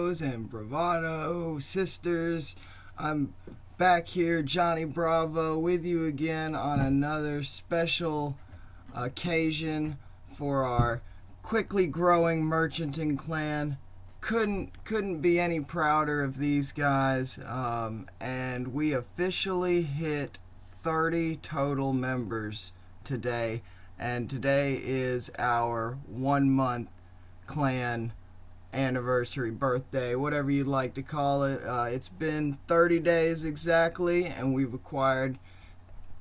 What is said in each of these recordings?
bros and Bravado sisters. I'm back here, Johnny Bravo, with you again on another special occasion for our quickly growing merchanting clan. Couldn't be any prouder of these guys, and we officially hit 30 total members today, and today is our 1 month clan anniversary, birthday, whatever you'd like to call it. It's been 30 days exactly, and we've acquired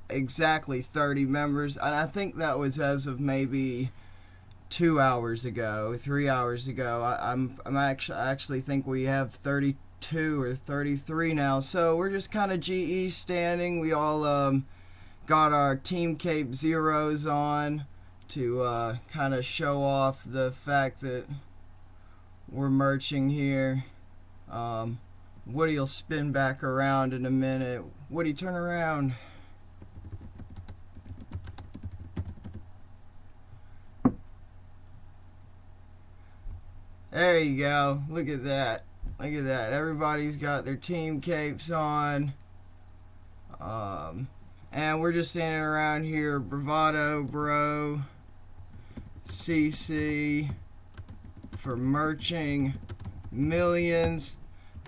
exactly 30 members, and I think that was as of maybe 2 hours ago, 3 hours ago. I actually think we have 32 or 33 now, so we're just kind of GE standing. We all got our Team Cape Zeros on to kind of show off the fact that we're merching here. Woody'll spin back around in a minute. Woody, turn around. There you go. Look at that. Look at that. Everybody's got their team capes on. And we're just standing around here. Bravado, bro. CC for merching millions,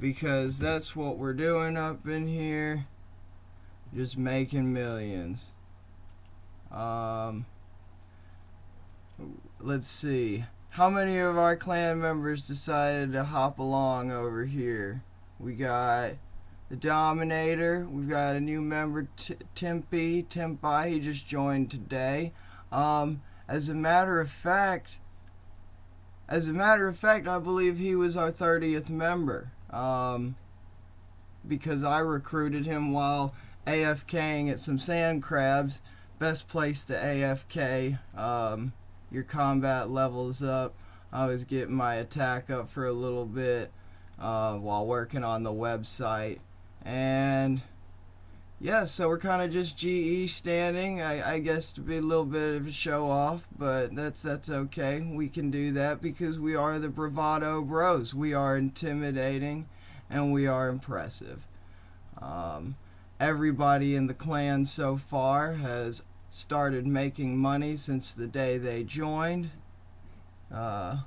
because that's what we're doing up in here. Just making millions. Let's see. How many of our clan members decided to hop along over here? We got the Dominator. We've got a new member, Tempai. He just joined today. As a matter of fact, I believe he was our 30th member. Because I recruited him while AFKing at some sand crabs. Best place to AFK. Your combat levels up. I was getting my attack up for a little bit while working on the website. And yeah, so we're kind of just GE standing, I guess, to be a little bit of a show off, but that's okay. We can do that because we are the Bravado Bros. We are intimidating and we are impressive. Everybody in the clan so far has started making money since the day they joined, and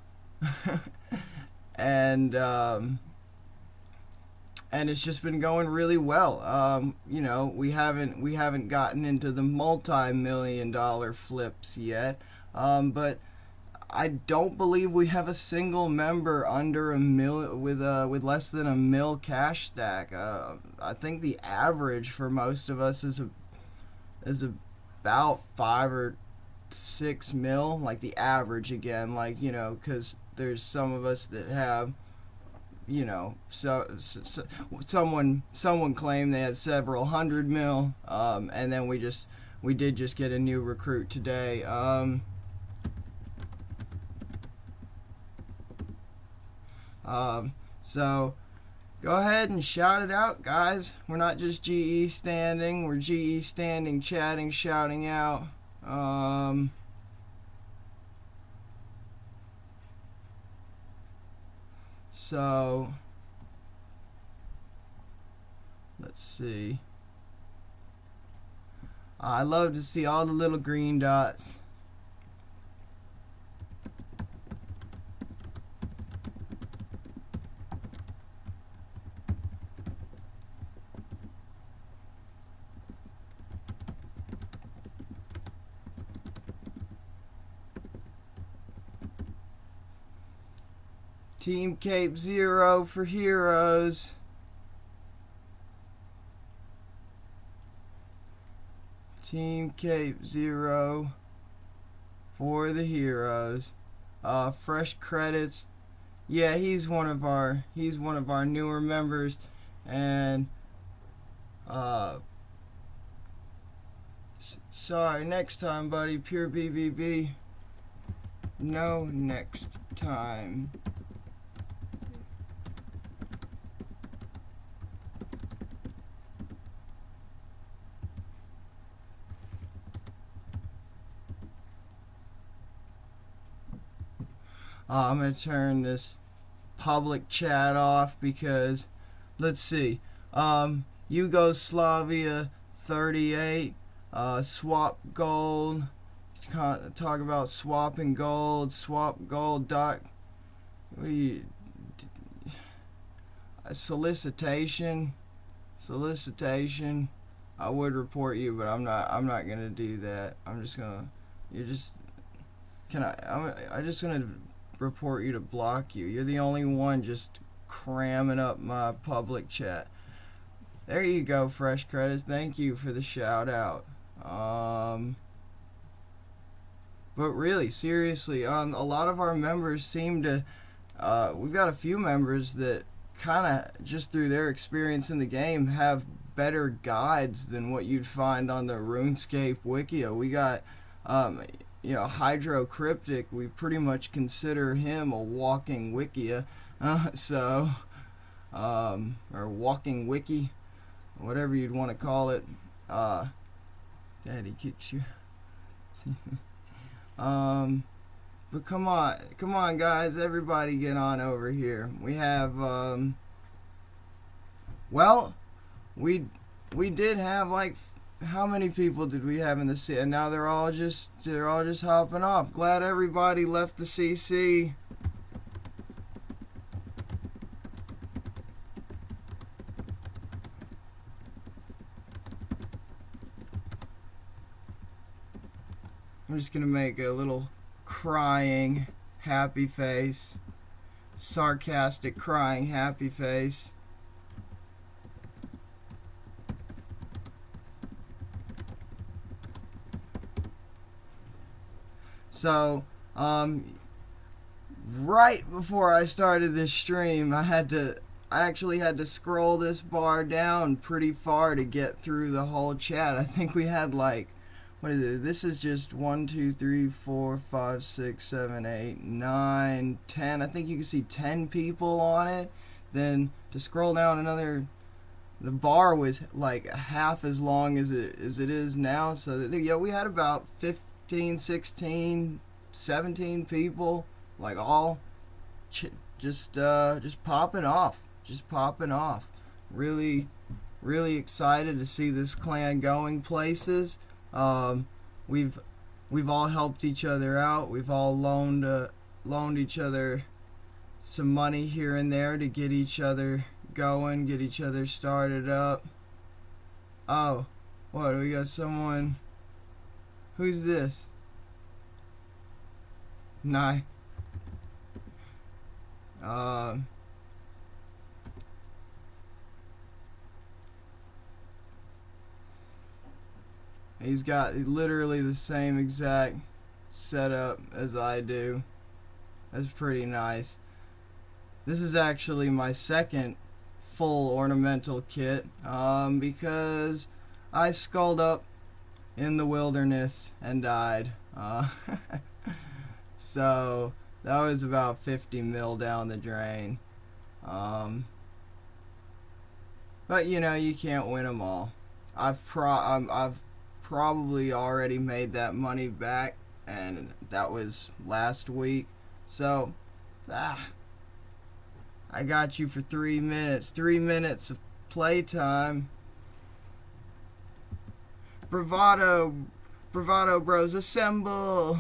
it's just been going really well. You know, we haven't gotten into the multi-million-dollar flips yet, but I don't believe we have a single member under a mil with less than a mil cash stack. I think the average for most of us is about 5 or 6 mil, like the average again, like, you know, because there's some of us that have, you know, so someone claimed they had several hundred mil, and then we did just get a new recruit today. So go ahead and shout it out, guys. We're not just GE standing, we're GE standing, chatting, shouting out. So let's see. I love to see all the little green dots. Team Cape Zero for heroes. Team Cape Zero for the heroes. Fresh credits. Yeah, he's one of our newer members, and sorry, next time, buddy. Pure BBB. No, next time. I'm going to turn this public chat off because, let's see, Yugoslavia 38, swap gold, talk about swapping gold, swap gold dot, what do you, solicitation, I would report you, but I'm not gonna do that. I'm just gonna, you're just, I'm just gonna report you to block you. You're the only one just cramming up my public chat. There you go, Fresh Credits. Thank you for the shout out. But really, seriously, a lot of our members seem to, we've got a few members that kind of, just through their experience in the game, have better guides than what you'd find on the RuneScape Wikia. We got, Hydrocryptic. We pretty much consider him a walking Wikia. Or walking wiki, whatever you'd want to call it. Daddy kicks you. But come on guys, everybody get on over here. We have we did have, like, how many people did we have in the CC? And now they're all just hopping off. Glad everybody left the CC. I'm just gonna make a little crying happy face, sarcastic crying happy face. So, right before I started this stream, I actually had to scroll this bar down pretty far to get through the whole chat. I think we had, like, what is it? This is just 1, 2, 3, 4, 5, 6, 7, 8, 9, 10. I think you can see 10 people on it. Then to scroll down another, the bar was like half as long as it is now. So yeah, we had about 15, 16, 17 people, like, all just popping off, Really excited to see this clan going places. We've all helped each other out. We've all loaned each other some money here and there to get each other going, get each other started up. Oh, what, we got someone. Who's this? Nah. He's got literally the same exact setup as I do. That's pretty nice. This is actually my second full ornamental kit, because I skulled up in the wilderness and died. So that was about 50 mil down the drain. But you know, you can't win them all. I've probably already made that money back, and that was last week. So, I got you for 3 minutes. 3 minutes of playtime. Bravado bros, assemble!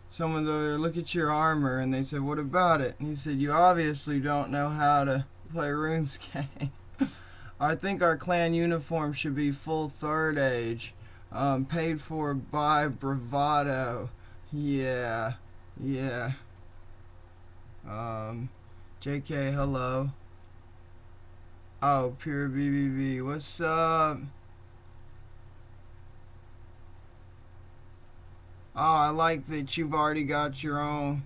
Someone's over there, look at your armor, and they said, what about it? And he said, you obviously don't know how to play RuneScape. I think our clan uniform should be full third age, paid for by Bravado. Yeah. JK, hello. Oh, pure BBB, what's up? I like that you've already got your own.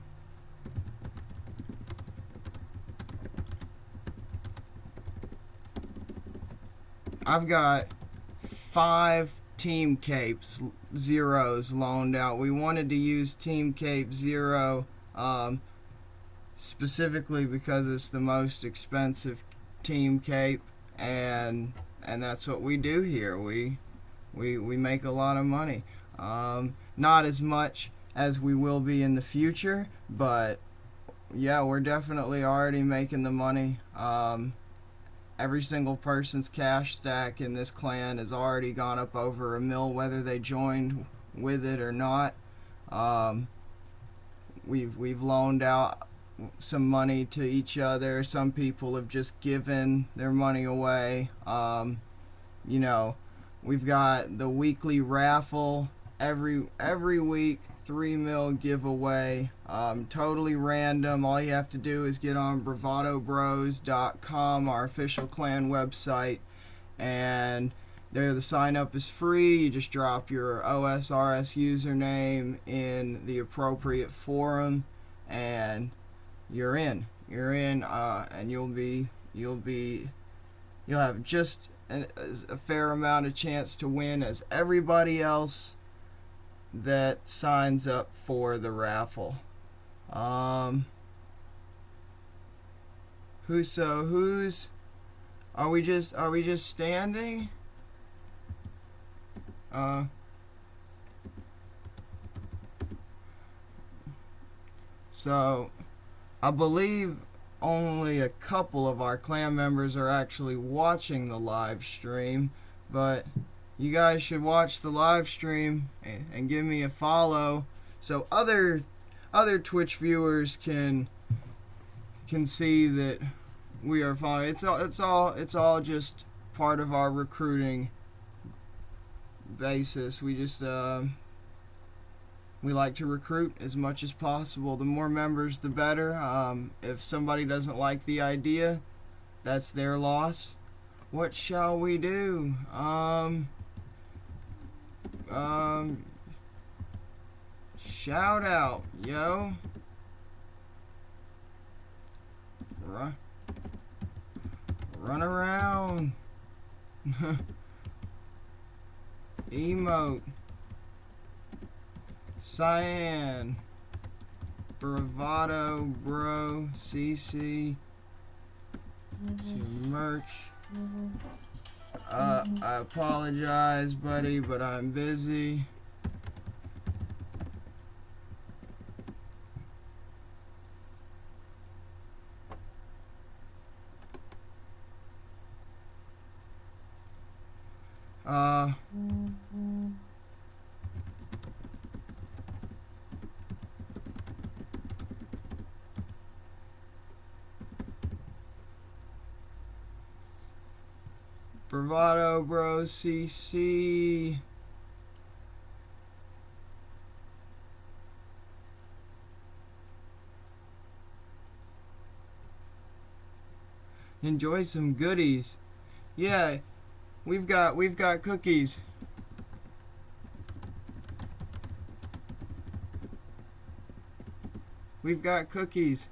I've got 5 Team Capes Zeros loaned out. We wanted to use Team Cape Zero specifically because it's the most expensive Team Cape, and that's what we do here. We make a lot of money. Not as much as we will be in the future, but yeah, we're definitely already making the money. Every single person's cash stack in this clan has already gone up over $1 million, whether they joined with it or not. We've loaned out some money to each other. Some people have just given their money away. You know, we've got the weekly raffle every week, 3 mil giveaway. Totally random. All you have to do is get on bravadobros.com, our official clan website, and there the sign up is free. You just drop your OSRS username in the appropriate forum, and you're in. And you'll have just a fair amount of chance to win as everybody else that signs up for the raffle. Who's are we just standing? So I believe only a couple of our clan members are actually watching the live stream, but you guys should watch the live stream and give me a follow so other Twitch viewers can see that we are following. It's all just part of our recruiting basis. We just we like to recruit as much as possible. The more members, the better. If somebody doesn't like the idea, that's their loss. What shall we do? Shout out, yo. Run around. Emote. Cyan. Bravado, bro. CC. Merch. I apologize, buddy, but I'm busy. Bravado, bro, CC. Enjoy some goodies. Yeah, we've got cookies. We've got cookies.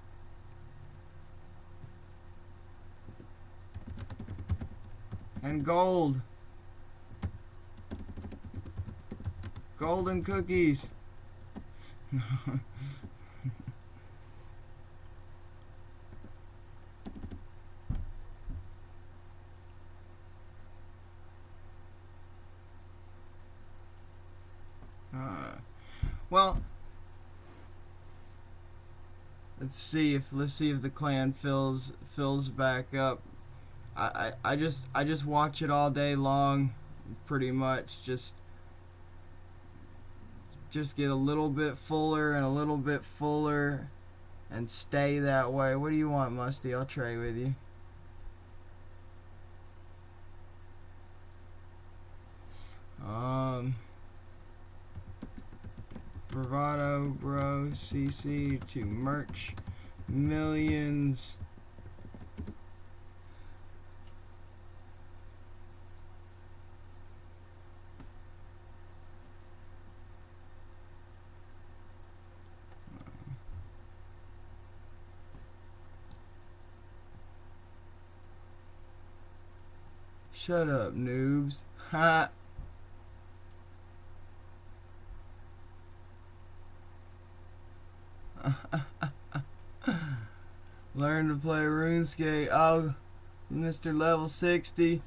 And gold. Golden cookies. Well, let's see if the clan fills back up. I just watch it all day long, pretty much. Just get a little bit fuller and a little bit fuller, and stay that way. What do you want, Musty? I'll trade with you. Bravado, bro, CC to merch millions. Shut up, noobs. Ha. Learn to play RuneScape. Oh, Mr. Level 60.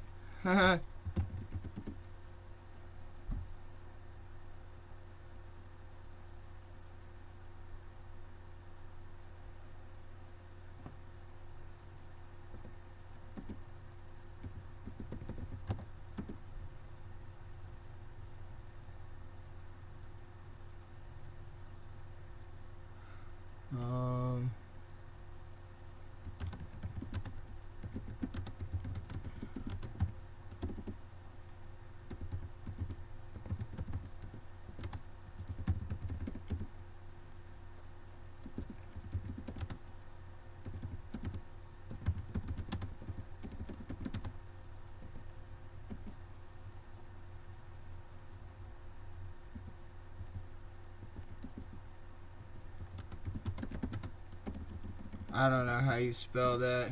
I don't know how you spell that.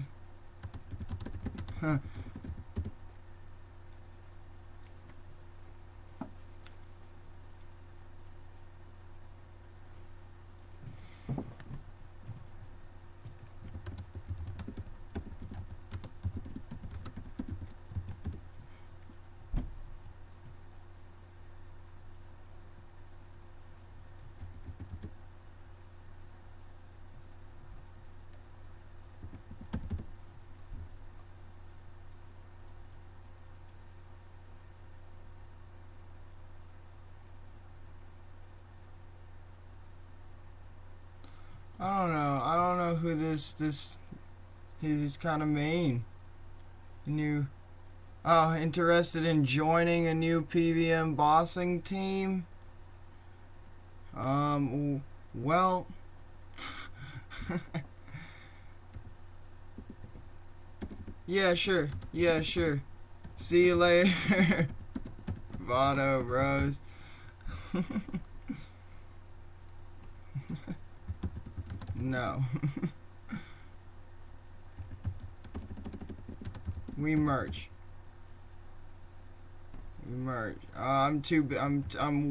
Huh. I don't know who he's kind of mean. New, oh, interested in joining a new PVM bossing team? Well, yeah, sure. See you later. Bravado, bros. No. We merch. I'm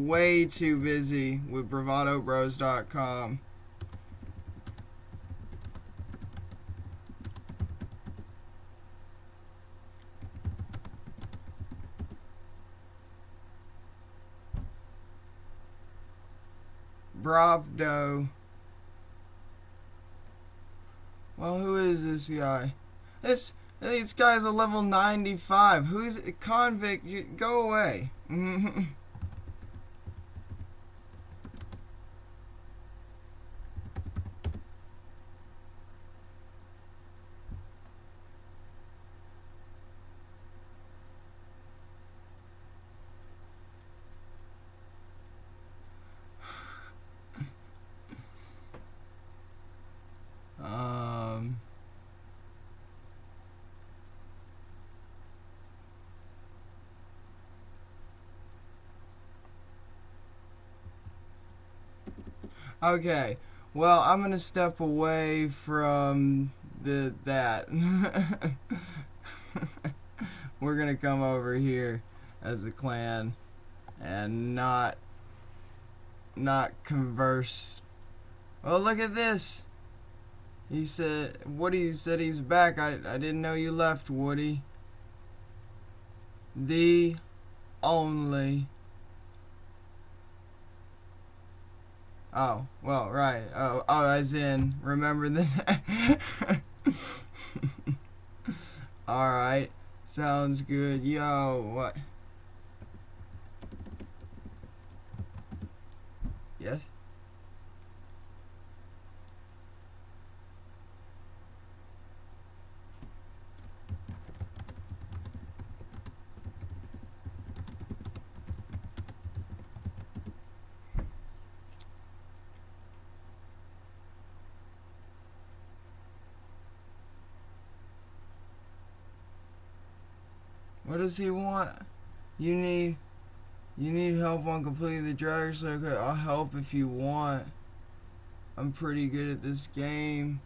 way too busy with bravadobros.com. Bravado. Well, who is this guy? This guy's a level 95. Who's convict? You go away. Okay, well, I'm gonna step away from that. We're gonna come over here as a clan and not converse. Oh, look at this. Woody said he's back. I didn't know you left, Woody. The only. Oh, well, right. Oh, as in, remember that? Alright. Sounds good. Yo, what? Yes? What does he want? You need help on completing the dragger circuit. I'll help if you want. I'm pretty good at this game.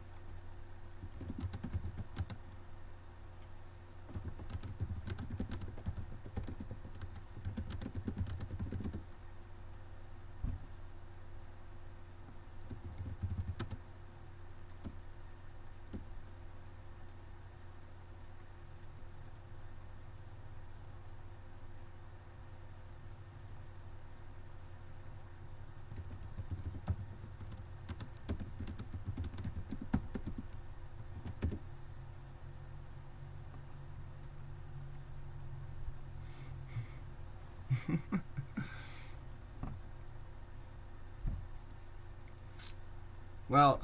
Well,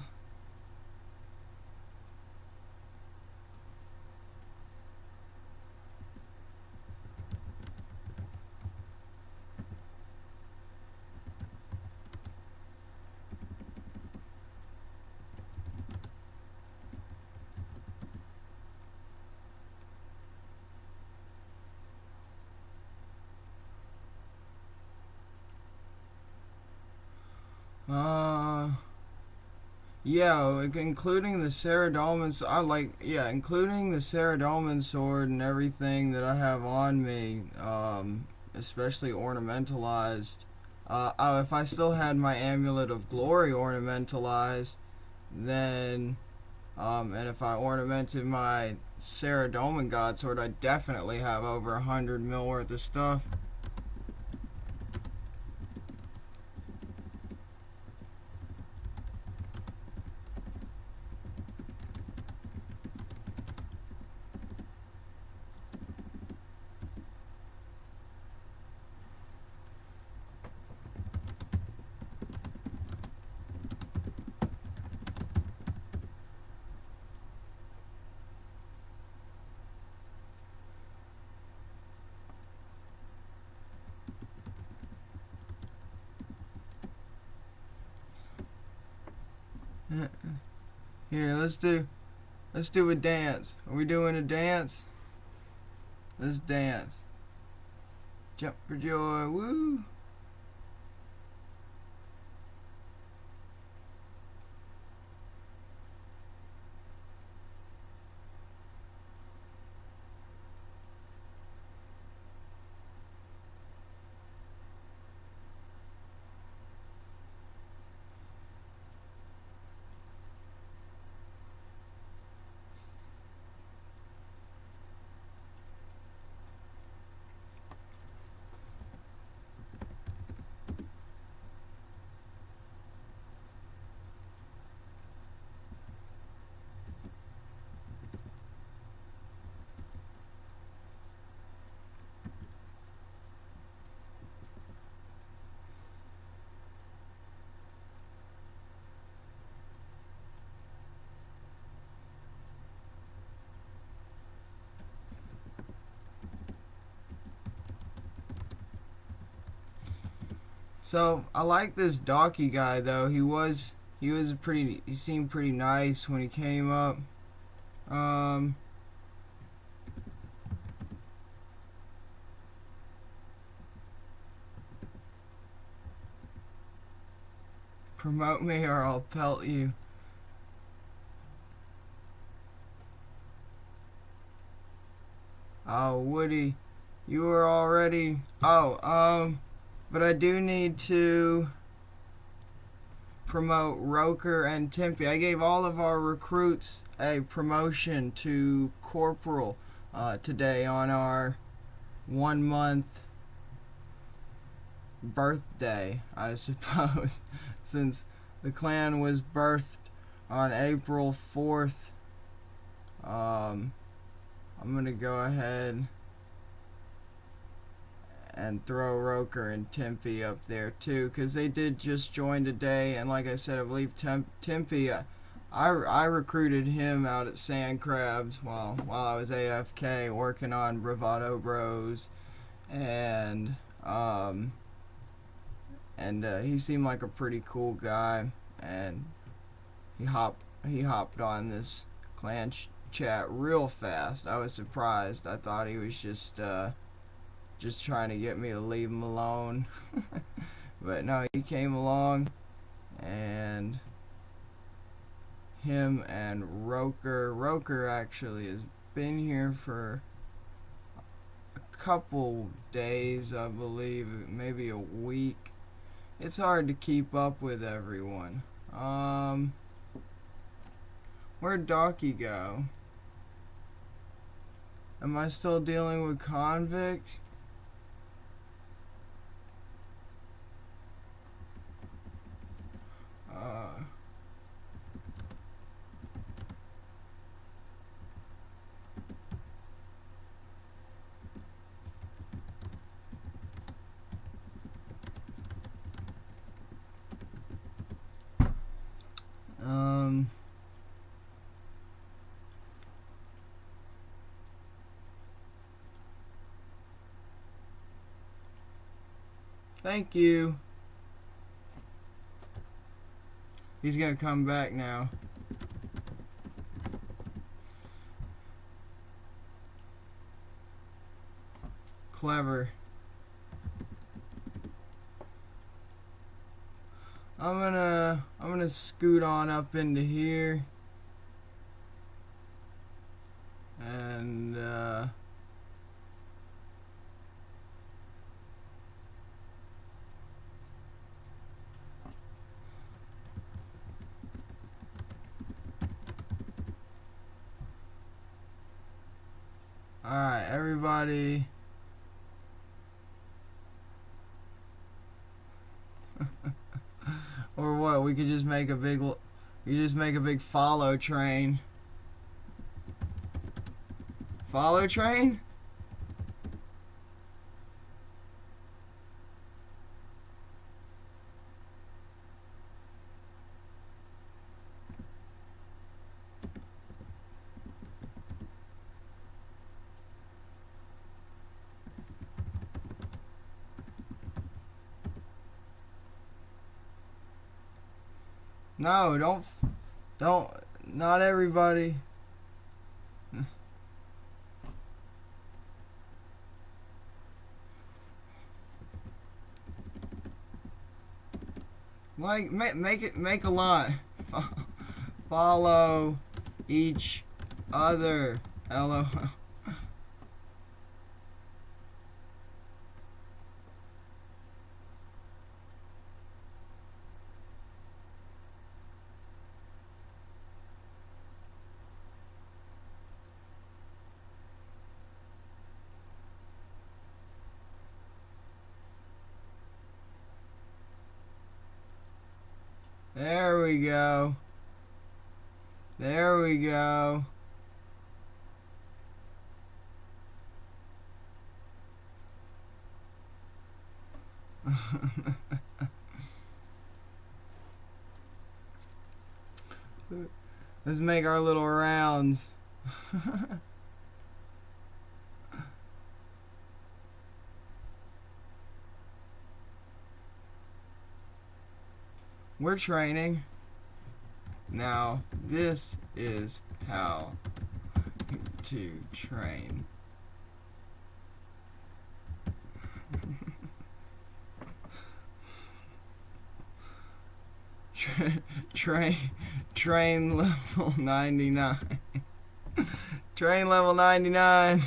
uh, yeah, including the Ceradolman, including the Ceradolman sword and everything that I have on me, especially ornamentalized. If I still had my Amulet of Glory ornamentalized, then, and if I ornamented my Ceradolman God sword, I'd definitely have over 100 mil worth of stuff. Here, let's do a dance. Are we doing a dance? Let's dance. Jump for joy, woo! So I like this Docky guy though. He seemed pretty nice when he came up. Um, Promote me or I'll pelt you. Oh, Woody, you were already. But I do need to promote Roker and Tempe. I gave all of our recruits a promotion to Corporal today on our 1 month birthday, I suppose, since the clan was birthed on April 4th. I'm gonna go ahead and throw Roker and Tempe up there too, because they did just join today, and like I said, I believe Tempe, I recruited him out at Sand Crabs while I was AFK working on Bravado Bros, and he seemed like a pretty cool guy, and he hopped on this clan chat real fast. I was surprised. I thought he was just trying to get me to leave him alone. But no, he came along, and him and Roker actually has been here for a couple days, I believe, maybe a week. It's hard to keep up with everyone. Where'd Docky go? Am I still dealing with Convict? Thank you. He's gonna come back now. Clever. I'm gonna scoot on up into here. And alright, everybody. Or what? We could just make a big follow train. Follow train? No, don't, not everybody. Like, make a line. Follow each other. LOL. There we go. There we go. Let's make our little rounds. We're training. Now, this is how to train. Train level 99. Train level 99.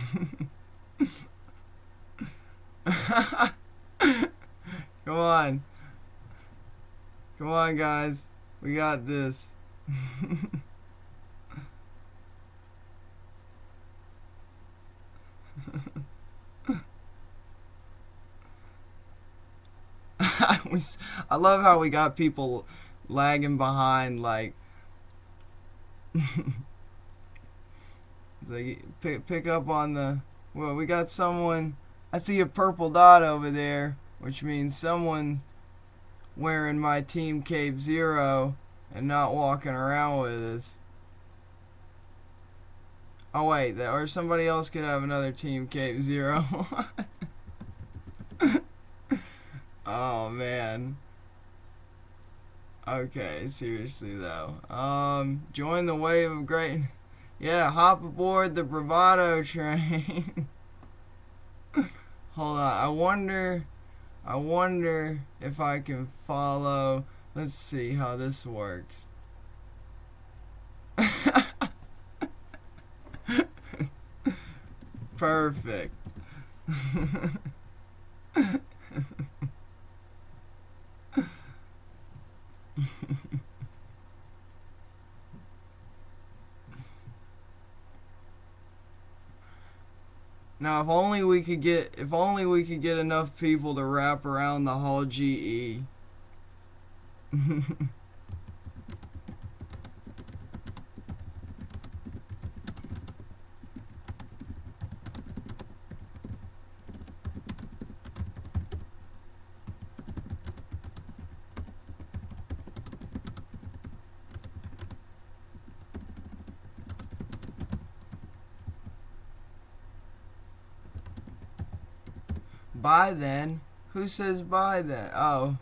Come on. Come on, guys. We got this. I love how we got people lagging behind, like it's like pick up on the, well, we got someone, I see a purple dot over there, which means someone wearing my Team Cape 0 and not walking around with us. Oh wait, or somebody else could have another Team Cape 0. Oh man. Okay, seriously though. Join the wave of great. Yeah, hop aboard the Bravado train. Hold on. I wonder if I can follow. Let's see how this works. Perfect. Now, if only we could get enough people to wrap around the whole GE. bye then. Who says bye then? Oh,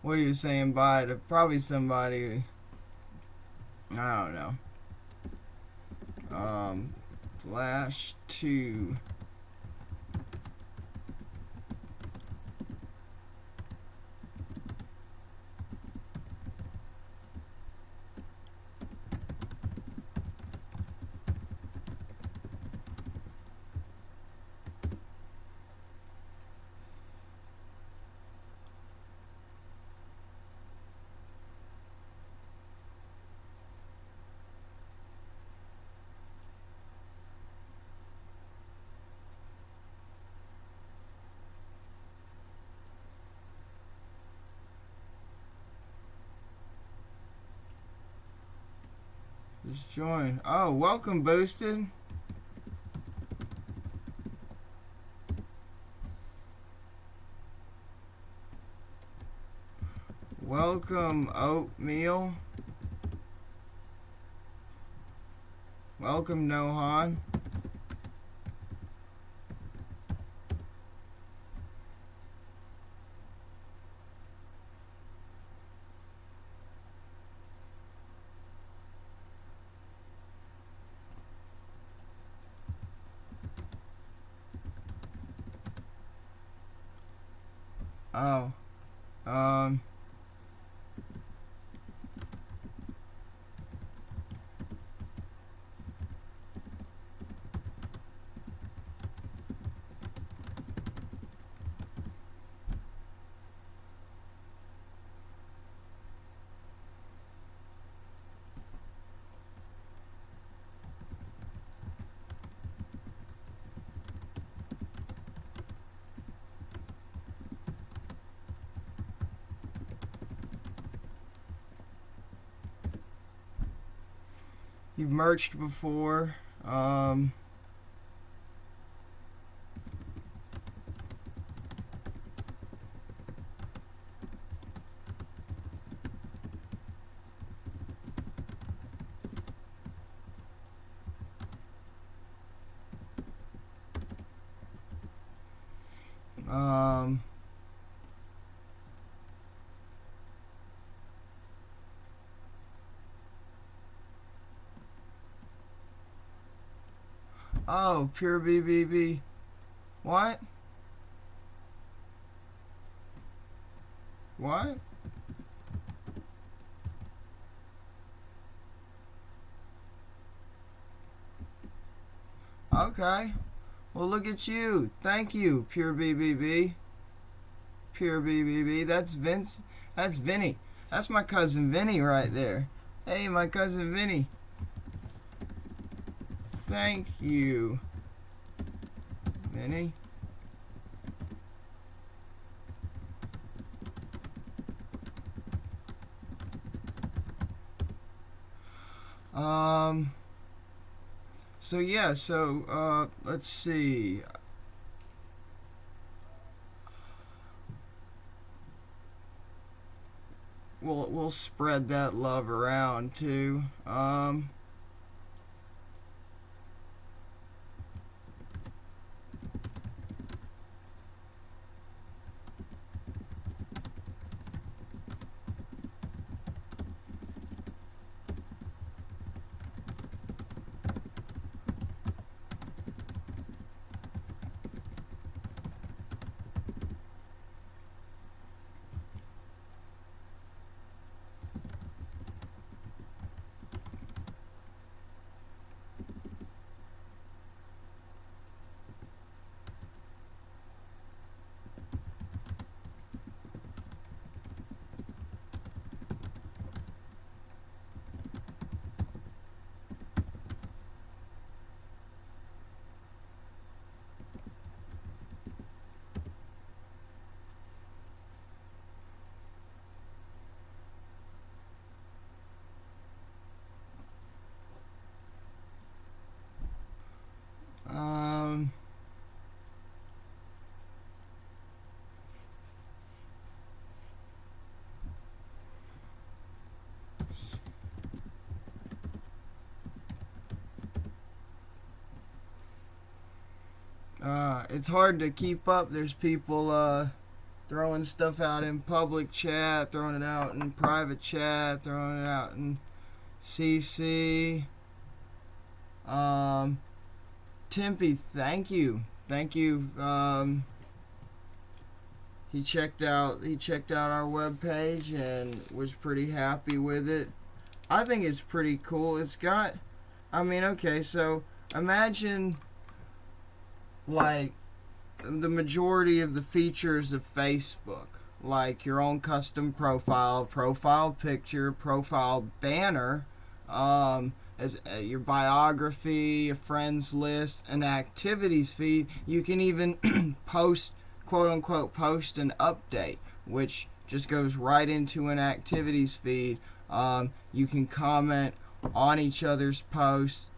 what are you saying bye to? Probably somebody. I don't know. Flash 2. Just join. Oh, welcome, Boosted. Welcome, Oatmeal. Welcome, Nohan. Oh, you've merged before. Oh, pure BBB. What? What? Okay. Well, look at you. Thank you, pure BBB. Pure BBB. That's Vince. That's Vinny. That's my cousin Vinny right there. Hey, my cousin Vinny. Thank you, Vinny. So yeah, let's see. We'll spread that love around too. It's hard to keep up. There's people throwing stuff out in public chat, throwing it out in private chat, throwing it out in CC. Timpy, thank you. He checked out our webpage and was pretty happy with it. I think it's pretty cool. It's got, okay, so imagine like the majority of the features of Facebook, like your own custom profile picture, profile banner, as your biography, a friends list, an activities feed. You can even post, quote unquote, post an update, which just goes right into an activities feed. You can comment on each other's posts.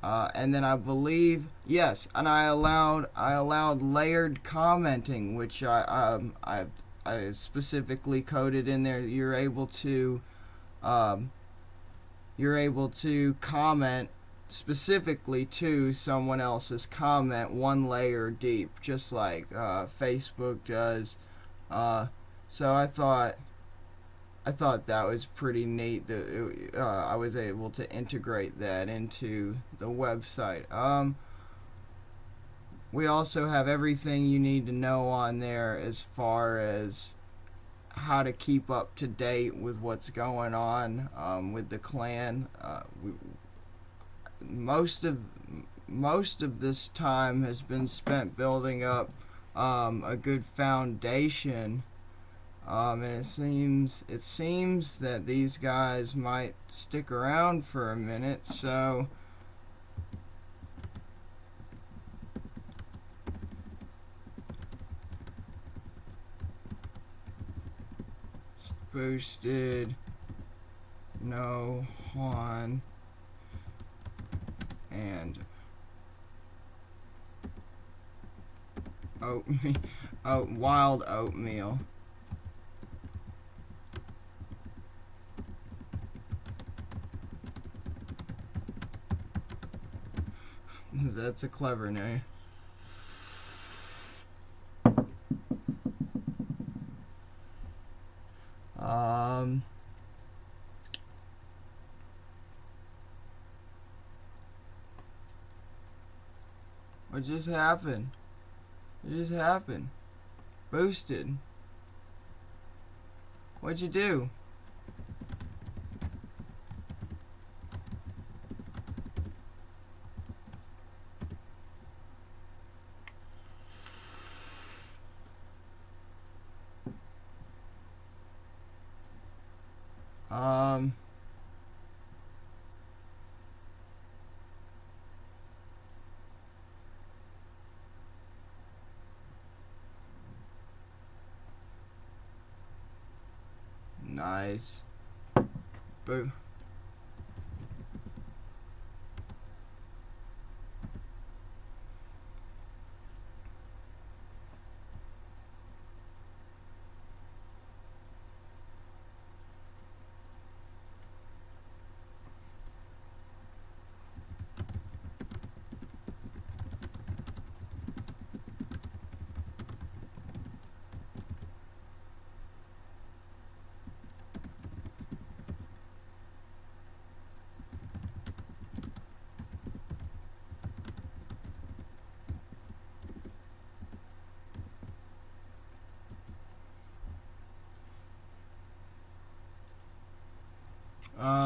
And then I believe, yes, and I allowed layered commenting, which I specifically coded in there. You're able to comment specifically to someone else's comment one layer deep, just like Facebook does. So I thought that was pretty neat that I was able to integrate that into the website. We also have everything you need to know on there as far as how to keep up to date with what's going on with the clan. Most of this time has been spent building up a good foundation. And it seems that these guys might stick around for a minute, so boosted, no Juan, and wild oatmeal. That's a clever name. What just happened? Boosted. What'd you do? Nice. Boo.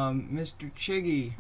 Mr. Chiggy.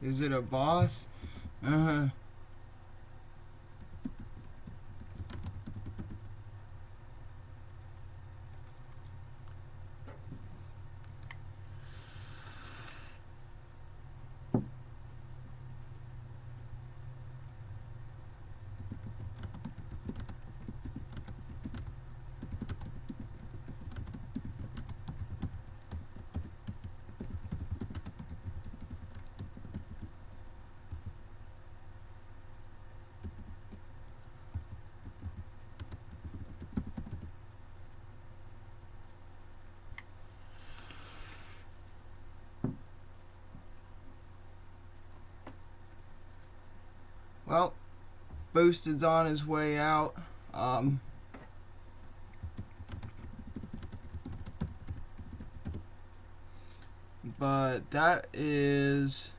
Is it a boss? Uh-huh. Well, Boosted's on his way out. But that is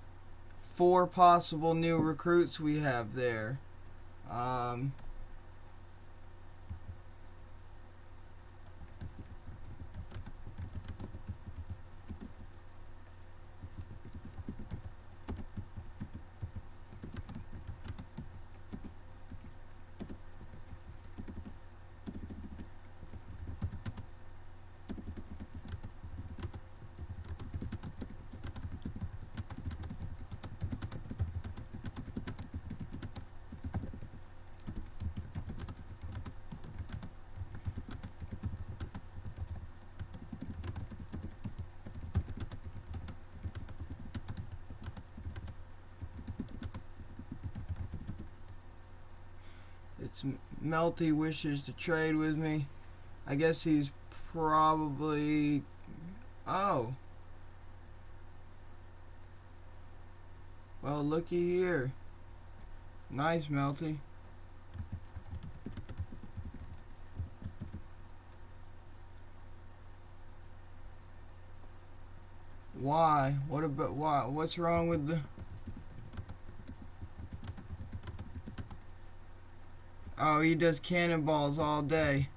4 possible new recruits we have there. It's Melty wishes to trade with me. I guess he's probably... Oh. Well, looky here. Nice, Melty. Why? What about why? What's wrong with the... Oh, he does cannonballs all day.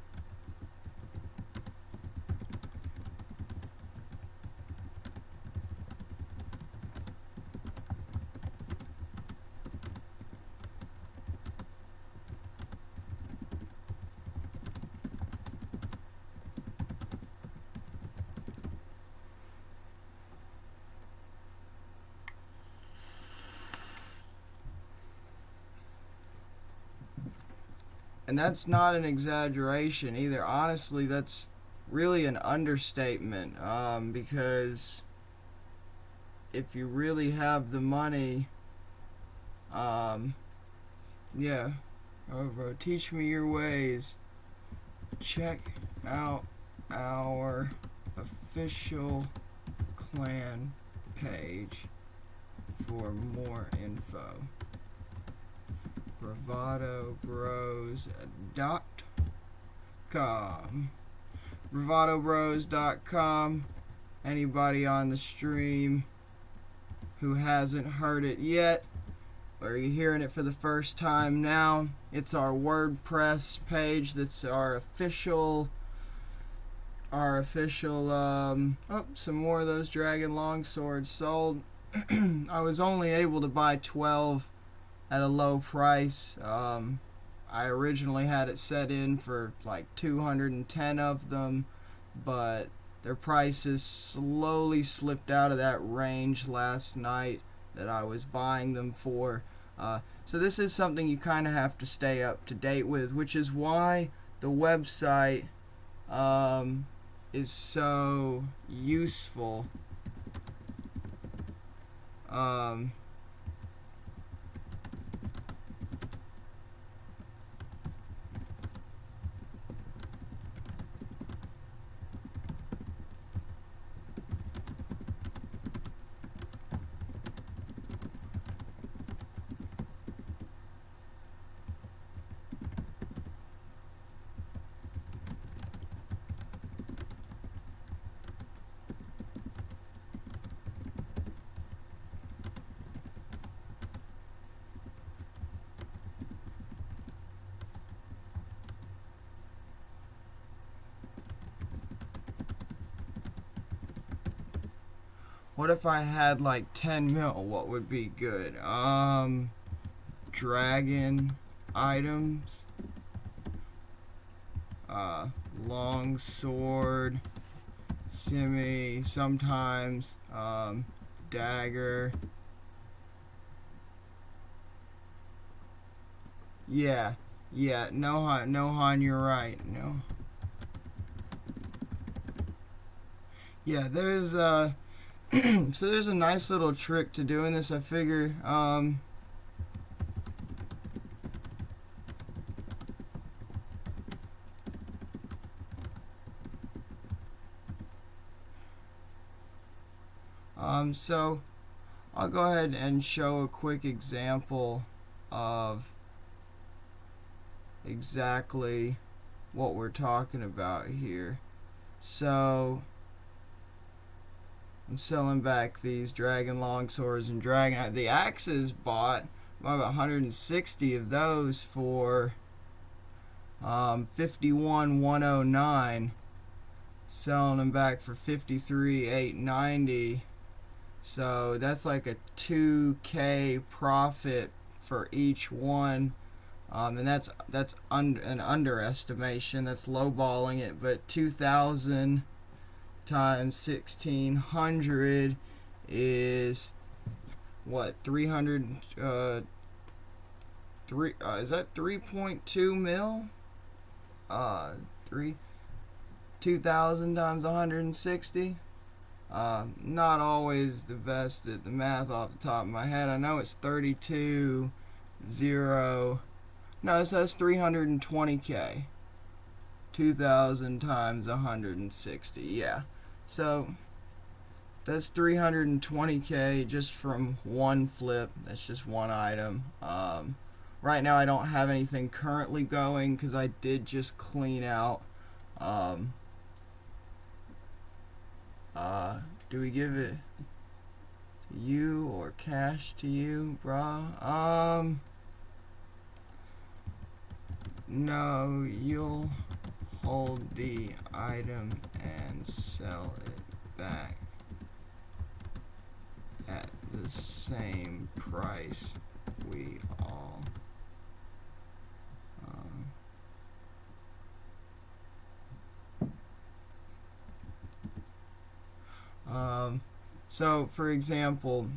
And that's not an exaggeration either. Honestly, that's really an understatement. Because if you really have the money, yeah. Oh, bro, teach me your ways. Check out our official clan page for more info. BravadoBros.com. BravadoBros.com. Anybody on the stream who hasn't heard it yet, or you're hearing it for the first time now, it's our WordPress page. That's our official oh, some more of those dragon longswords sold. I was only able to buy 12 at a low price. I originally had it set in for like 210 of them, but their prices slowly slipped out of that range last night that I was buying them for. So this is something you kind of have to stay up to date with, which is why the website is so useful. What if I had like 10 mil? What would be good? Dragon items. Long sword. Sometimes. Dagger. Yeah. Yeah. Nohan, you're right. No. Yeah, there's so there's a nice little trick to doing this. I figure so I'll go ahead and show a quick example of exactly what we're talking about here. So I'm selling back these dragon longswords and dragon. The axes bought about 160 of those for 51,109. Selling them back for 53,890. So that's like a 2K profit for each one. And that's an underestimation. That's lowballing it, but 2,000 times 1,600 is what, 300 is that 3.2 mil? 2,000 times 160. Not always the best at the math off the top of my head. I know it's 32 0. No, it says 320K. 2,000 times 160. Yeah. So that's 320K just from one flip. That's just one item. Right now I don't have anything currently going because I did just clean out. Do we give it to you or cash to you, bro? No, you'll hold the item and sell it back at the same price we all so for example,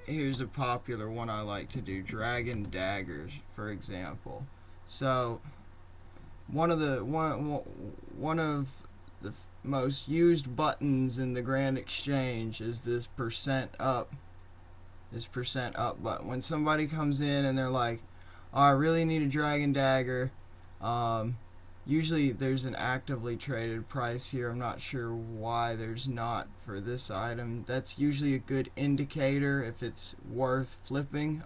here's a popular one I like to do, dragon daggers, for example. So one of the most used buttons in the Grand Exchange is this percent up button. When somebody comes in and they're like, oh, I really need a dragon dagger, usually there's an actively traded price here. I'm not sure why there's not for this item. That's usually a good indicator if it's worth flipping.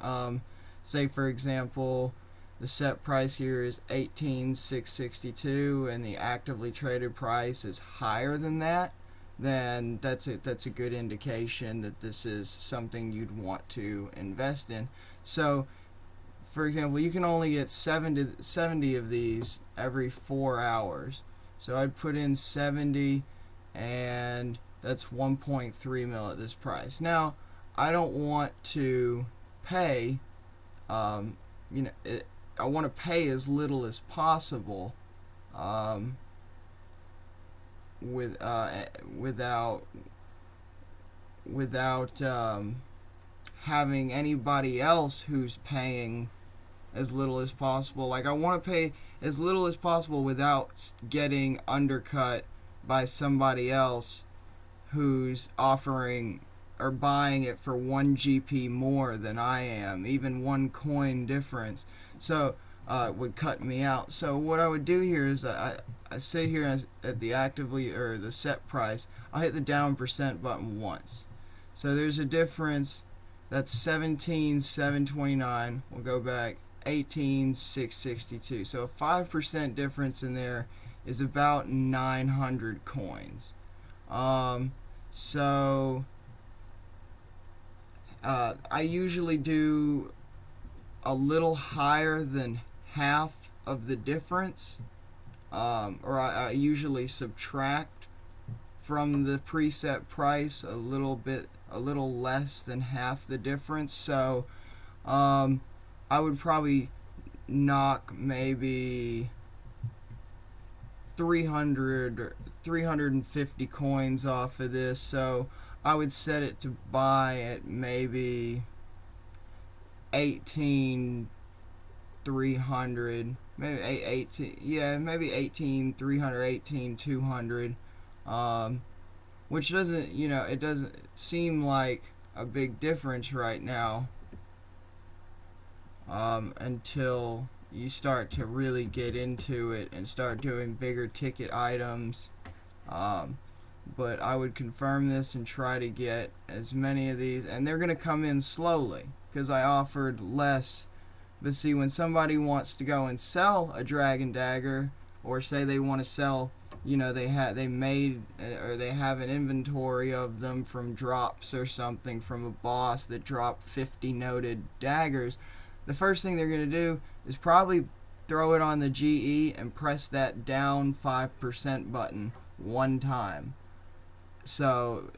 Say for example, the set price here is 18,662 and the actively traded price is higher than that, then that's a good indication that this is something you'd want to invest in. So for example, you can only get 70 of these every 4 hours. So I'd put in 70 and that's 1.3 mil at this price. Now, I don't want to pay, I want to pay as little as possible without having anybody else who's paying as little as possible. Like, I want to pay as little as possible without getting undercut by somebody else who's offering or buying it for 1 GP more than I am, even 1 coin difference. So it would cut me out. So what I would do here is I sit here at the actively or the set price. I'll hit the down percent button once. So there's a difference. That's 17,729. We'll go back 18,662. So a 5% difference in there is about 900 coins. So I usually do a little higher than half of the difference, or I usually subtract from the preset price, a little less than half the difference. So I would probably knock maybe 350 coins off of this. So I would set it to buy at maybe 18,300, maybe 18,300, 18,200, which doesn't, it doesn't seem like a big difference right now, until you start to really get into it and start doing bigger ticket items. But I would confirm this and try to get as many of these, and they're going to come in slowly because I offered less. But see, when somebody wants to go and sell a dragon dagger, or say they want to sell, they have an inventory of them from drops or something from a boss that dropped 50 noted daggers, the first thing they're going to do is probably throw it on the GE and press that down 5% button one time. So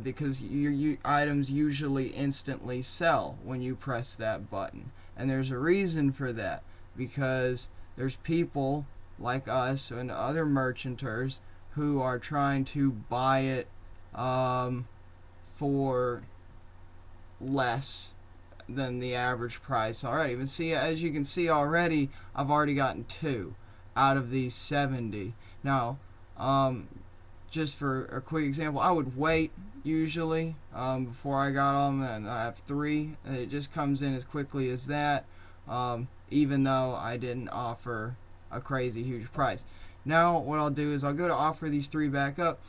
because your items usually instantly sell when you press that button, and there's a reason for that, because there's people like us and other merchanters who are trying to buy it for less than the average price already. But see, as you can see already, I've already gotten 2 out of these 70. Now, just for a quick example, I would wait usually before I got on, and I have 3. It just comes in as quickly as that, even though I didn't offer a crazy huge price. Now what I'll do is I'll go to offer these 3 back up,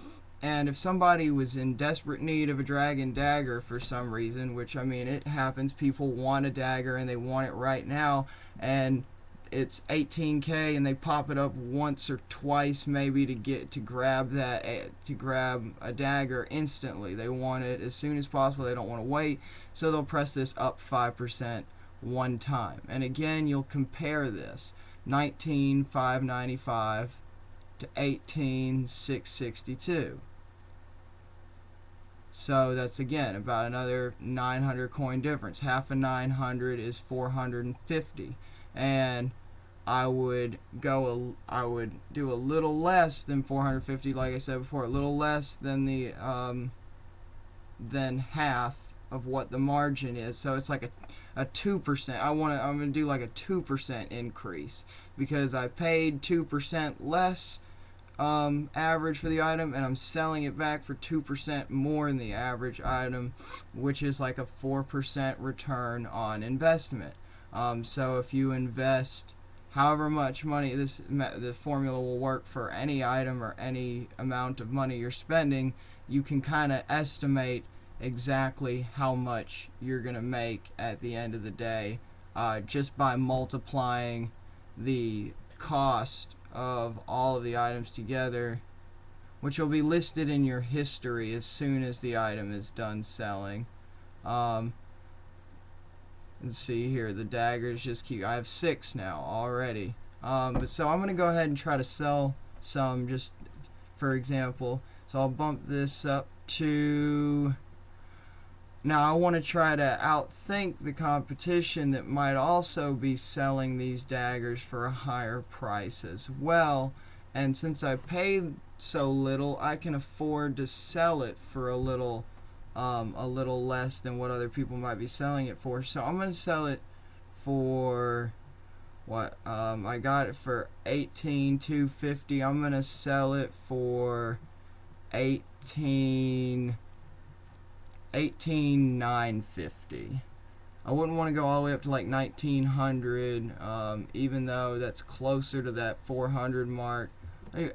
and if somebody was in desperate need of a dragon dagger for some reason, which, I mean, it happens, people want a dagger and they want it right now, and it's 18K, and they pop it up once or twice maybe to grab a dagger instantly. They want it as soon as possible. They don't want to wait, so they'll press this up 5% one time. And again, you'll compare this 19,595 to 18,662. So that's, again, about another 900 coin difference. Half of 900 is 450. And I would do a little less than 450, like I said before, a little less than the than half of what the margin is. So it's like a 2%. I'm gonna do like a 2% increase, because I paid 2% less average for the item, and I'm selling it back for 2% more than the average item, which is like a 4% return on investment. So if you invest however much money, the formula will work for any item or any amount of money you're spending. You can kind of estimate exactly how much you're going to make at the end of the day, just by multiplying the cost of all of the items together, which will be listed in your history as soon as the item is done selling. Let's see here, the daggers just keep, I have 6 now already. But so I'm going to go ahead and try to sell some, just for example. So I'll bump this up to, now I want to try to outthink the competition that might also be selling these daggers for a higher price as well. And since I paid so little, I can afford to sell it for a little less than what other people might be selling it for. So I'm going to sell it for what, I got it for 18,250. I'm going to sell it for 18,950. I wouldn't want to go all the way up to like 1900, even though that's closer to that 400 mark.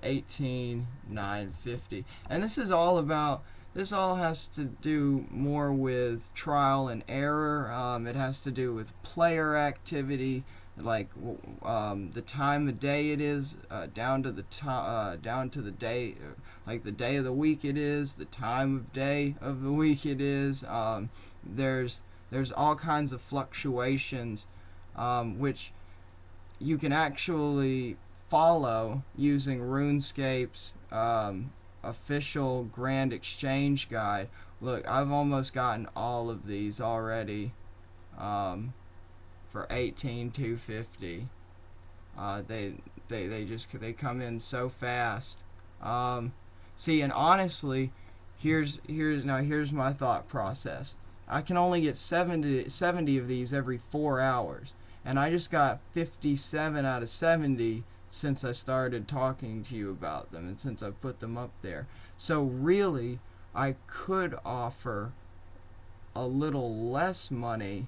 18,950. And this is all about, this all has to do more with trial and error. It has to do with player activity, like the time of day it is, down to the day, like the day of the week it is, the time of day of the week it is. There's all kinds of fluctuations, which you can actually follow using RuneScape's official Grand Exchange guide. Look, I've almost gotten all of these already for 18,250. They come in so fast. See, and honestly, here's my thought process. I can only get 70 of these every 4 hours, and I just got 57 out of 70 since I started talking to you about them and since I put them up there. So really, I could offer a little less money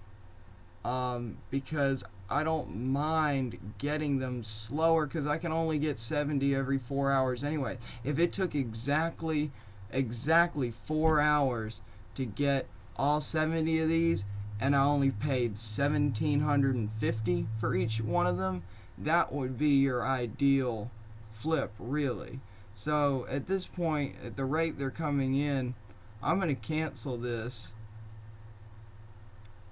because I don't mind getting them slower, because I can only get 70 every 4 hours anyway. If it took exactly 4 hours to get all 70 of these, and I only paid $1,750 for each one of them, that would be your ideal flip, really. So at this point, at the rate they're coming in, I'm going to cancel this,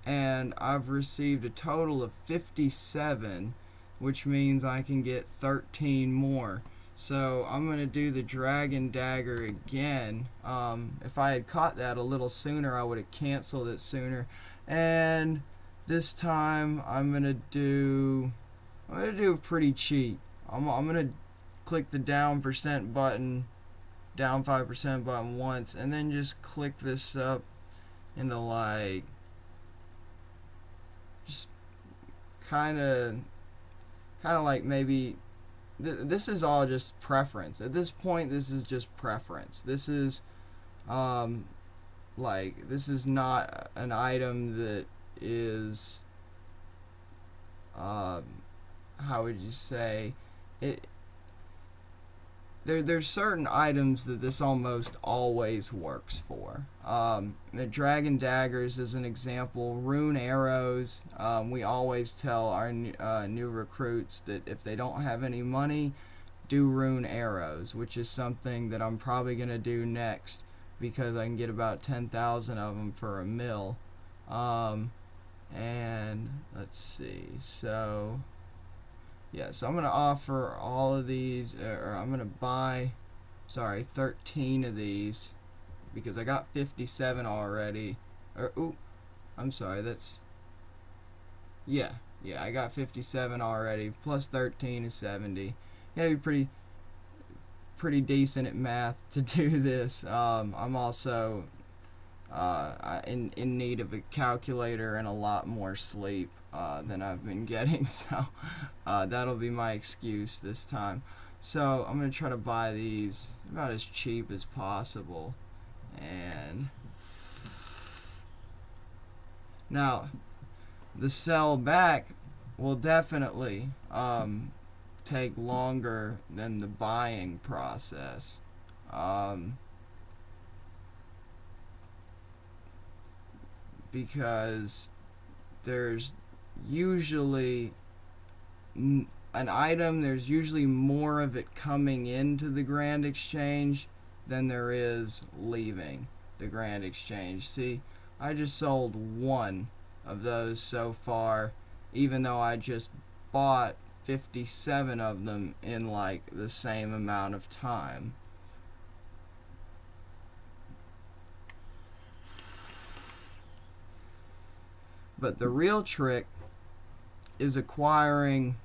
and I've received a total of 57, which means I can get 13 more. So I'm going to do the Dragon Dagger again. If I had caught that a little sooner, I would have canceled it sooner. And this time I'm going to do pretty cheap. I'm going to click the down 5% button once, and then just click this up into like just kind of like maybe this is all just preference. At this point, this is just preference. This is this is not an item that is how would you say it. There's certain items that this almost always works for. The Dragon Daggers is an example. Rune Arrows, we always tell our new recruits that if they don't have any money, do Rune Arrows, which is something that I'm probably going to do next, because I can get about 10,000 of them for a mil. And let's see, so yeah, so I'm going to offer all of these, or I'm going to buy, 13 of these, because I got 57 already. I'm sorry, I got 57 already, plus 13 is 70. You gotta be pretty decent at math to do this. I'm also in need of a calculator and a lot more sleep than I've been getting, so that'll be my excuse this time. So I'm going to try to buy these about as cheap as possible. And now the sell back will definitely take longer than the buying process. Because there's usually there's usually more of it coming into the Grand Exchange than there is leaving the Grand Exchange. See, I just sold one of those so far, even though I just bought 57 of them in like the same amount of time. But the real trick is acquiring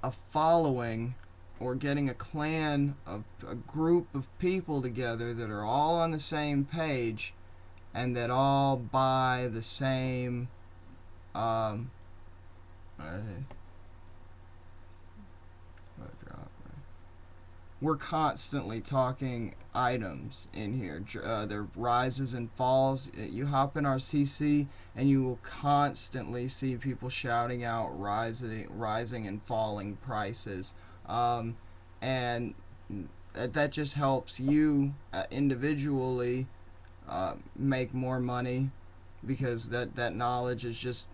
a following, or getting a clan of a group of people together that are all on the same page and that all buy the same we're constantly talking items in here. There rises and falls. You hop in our CC and you will constantly see people shouting out rising and falling prices. And that just helps you individually make more money, because that knowledge is just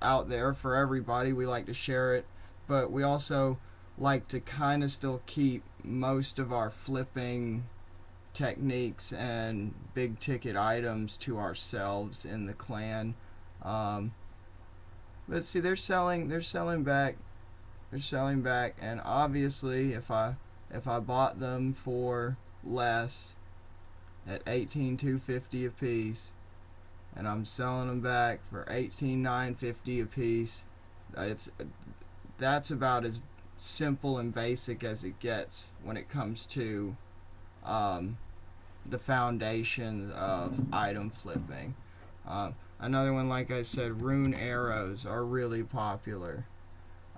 out there for everybody. We like to share it, but we also like to kind of still keep most of our flipping techniques and big ticket items to ourselves in the clan. But see, they're selling back, and obviously if I bought them for less at 18,250 a piece, and I'm selling them back for 18,950 a piece. That's about as simple and basic as it gets when it comes to the foundation of item flipping. Another one, like I said, rune arrows are really popular.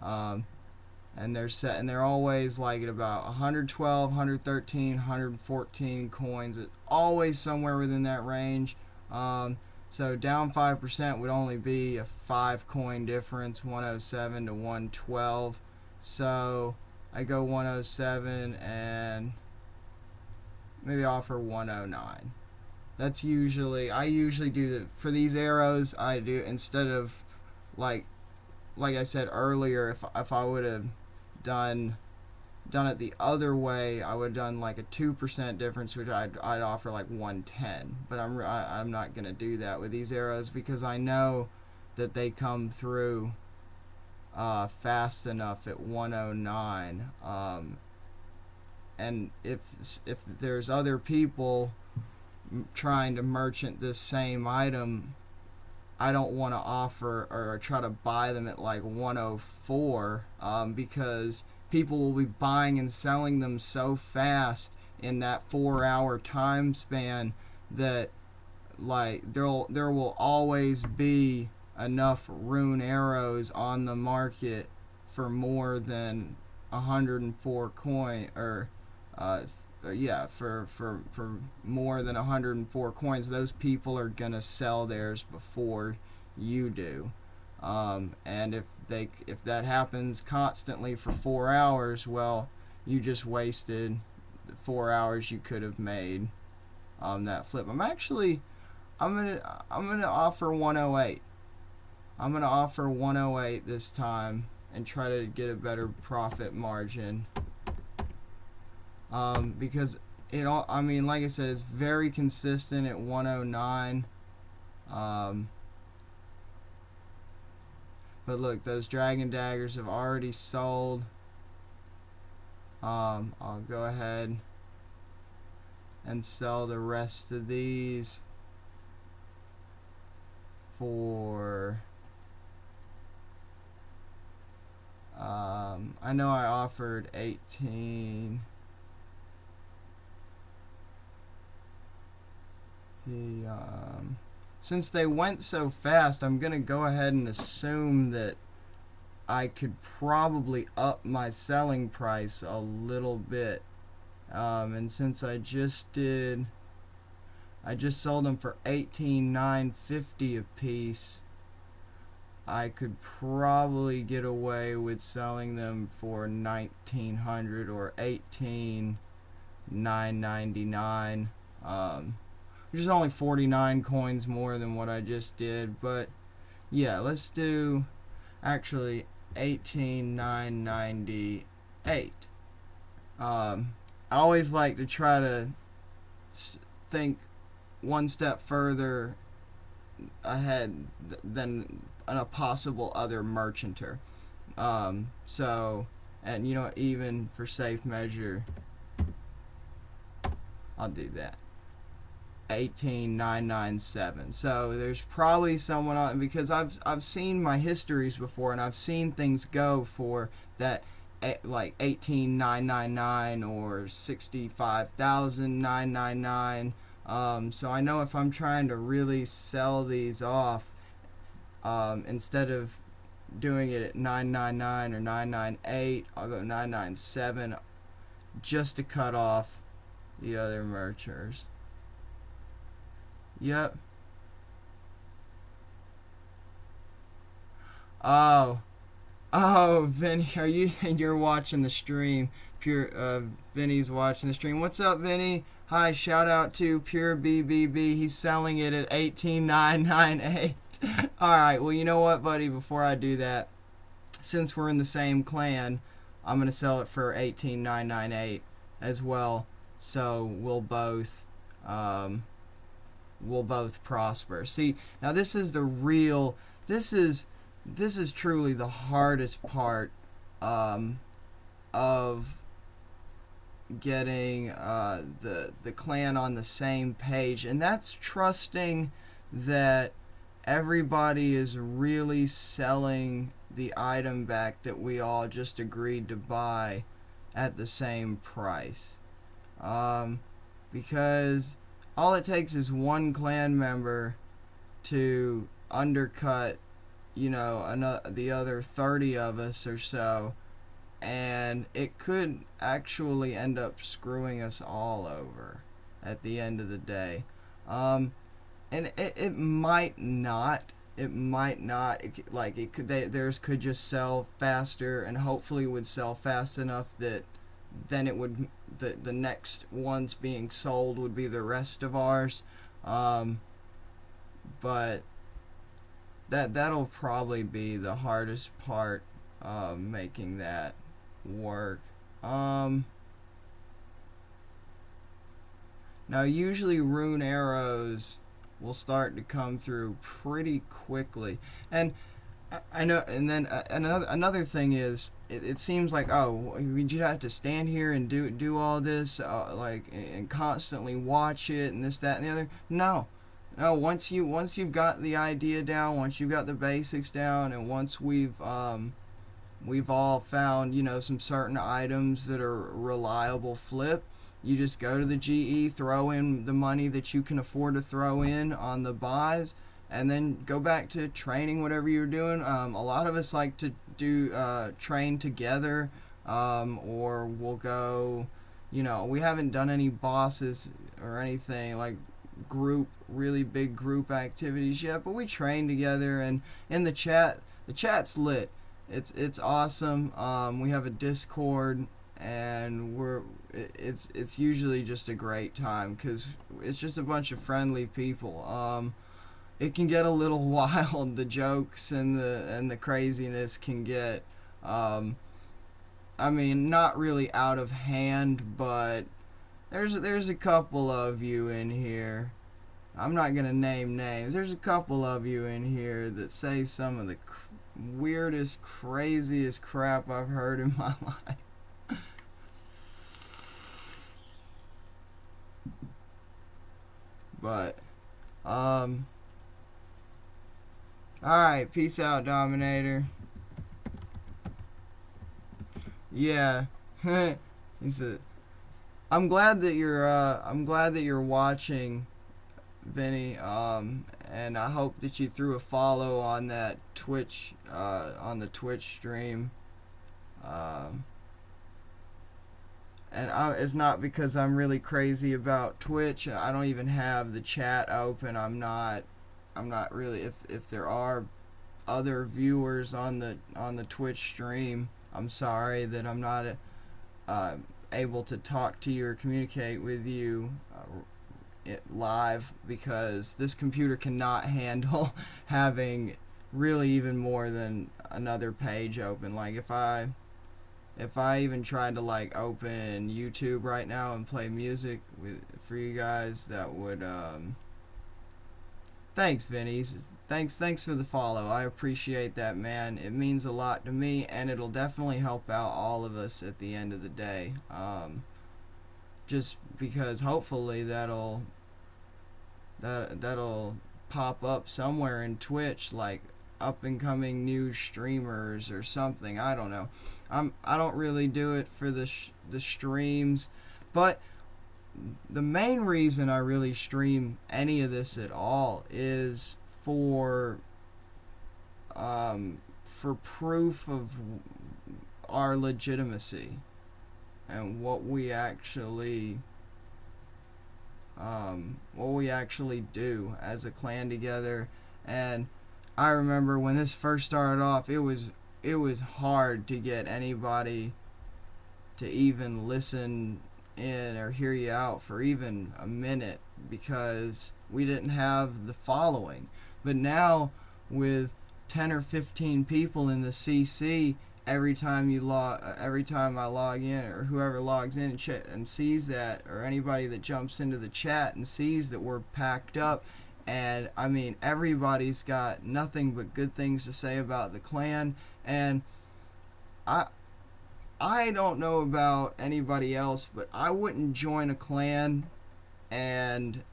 And they're always like at about 112, 113, 114 coins. It's always somewhere within that range. So down 5% would only be a 5 coin difference, 107 to 112. So I go 107 and maybe offer 109. That's I usually do for these arrows. I do, instead of like I said earlier, if I would have done it the other way, I would have done like a 2% difference, which I'd offer like 110. But I'm not gonna do that with these arrows because I know that they come through fast enough at 109. And if there's other people trying to merchant this same item, I don't want to offer or try to buy them at like 104 because people will be buying and selling them so fast in that 4-hour time span that like there will always be enough rune arrows on the market for more than 104 coin or for more than 104 coins. Those people are gonna sell theirs before you do, and if that happens constantly for 4 hours, well, you just wasted 4 hours you could have made on that flip. I'm gonna offer 108. I'm gonna offer 108 this time and try to get a better profit margin. Because like I said, it's very consistent at 109. But look, those dragon daggers have already sold. I'll go ahead and sell the rest of these for I know I offered 18. Since they went so fast, I'm gonna go ahead and assume that I could probably up my selling price a little bit. And since I just sold them for 18,950 a piece, I could probably get away with selling them for 1,900 or 18,999. Which is only 49 coins more than what I just did. But yeah, let's do actually 18,998. I always like to try to think one step further ahead than a possible other merchanter. So, and even for safe measure, I'll do that. 18,997. So there's probably someone on, because I've seen my histories before, and I've seen things go for that like 18,999 or 65,999. So I know if I'm trying to really sell these off, instead of doing it at 999 or 998, I'll go 997 just to cut off the other merchers. Yep. Oh, Vinny, you're watching the stream. Vinny's watching the stream. What's up, Vinny? Hi, shout out to Pure BBB. He's selling it at 18,998. All right. Well, you know what, buddy? Before I do that, since we're in the same clan, I'm gonna sell it for 18,998 as well. So we'll both prosper. See, now this is truly the hardest part of getting the clan on the same page, and that's trusting that everybody is really selling the item back that we all just agreed to buy at the same price. Because all it takes is one clan member to undercut, the other 30 of us or so, and it could actually end up screwing us all over at the end of the day. And it might not. It might not. Theirs could just sell faster, and hopefully would sell fast enough that then it would the next ones being sold would be the rest of ours. But that'll probably be the hardest part of making that work. Now usually rune arrows will start to come through pretty quickly, and I know. And then another thing is, it seems like, oh, you have to stand here and do all this, and constantly watch it and this, that, and the other. No, once you've got the idea down, once you've got the basics down, and once we've all found some certain items that are reliable flip, you just go to the GE, throw in the money that you can afford to throw in on the buys, and then go back to training whatever you're doing. A lot of us like to do train together, or we'll go, we haven't done any bosses or anything like really big group activities yet, but we train together, and in the chat's lit. It's awesome. We have a Discord, and it's usually just a great time because it's just a bunch of friendly people. It can get a little wild. The jokes and the craziness can get, not really out of hand, but there's a couple of you in here. I'm not gonna name names. There's a couple of you in here that say some of the weirdest, craziest crap I've heard in my life. But, alright, peace out, Dominator. Yeah. He said, I'm glad that you're watching, Vinny, and I hope that you threw a follow on that Twitch, on the Twitch stream. It's not because I'm really crazy about Twitch. I don't even have the chat open. I'm not really. If there are other viewers on the Twitch stream, I'm sorry that I'm not able to talk to you or communicate with you live, because this computer cannot handle having really even more than another page open. Like if I even tried to open YouTube right now and play music for you guys, that would thanks, Vinny. Thanks for the follow. I appreciate that, man. It means a lot to me, and it'll definitely help out all of us at the end of the day. Just because hopefully that'll pop up somewhere in Twitch, like up and coming new streamers or something. I don't know. I don't really do it for the streams, but the main reason I really stream any of this at all is for proof of our legitimacy and what we actually do as a clan together. And I remember when this first started off, it was hard to get anybody to even listen in or hear you out for even a minute, because we didn't have the following. But now with 10 or 15 people in the CC, every time I log in, or whoever logs in and sees that, or anybody that jumps into the chat and sees that we're packed up, and everybody's got nothing but good things to say about the clan. And I don't know about anybody else, but I wouldn't join a clan and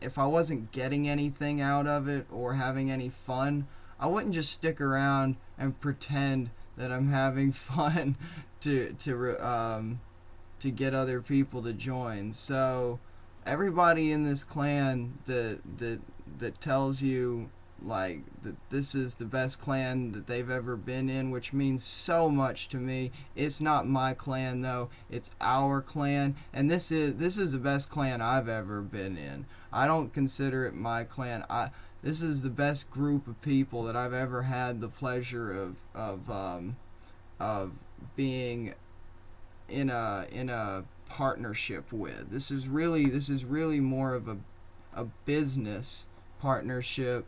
if I wasn't getting anything out of it or having any fun, I wouldn't just stick around and pretend that I'm having fun to get other people to join. So everybody in this clan that tells you like that this is the best clan that they've ever been in, which means so much to me. It's not my clan though, it's our clan, and this is the best clan I've ever been in. I don't consider it my clan. This is the best group of people that I've ever had the pleasure of being in a partnership with. This is really more of a business partnership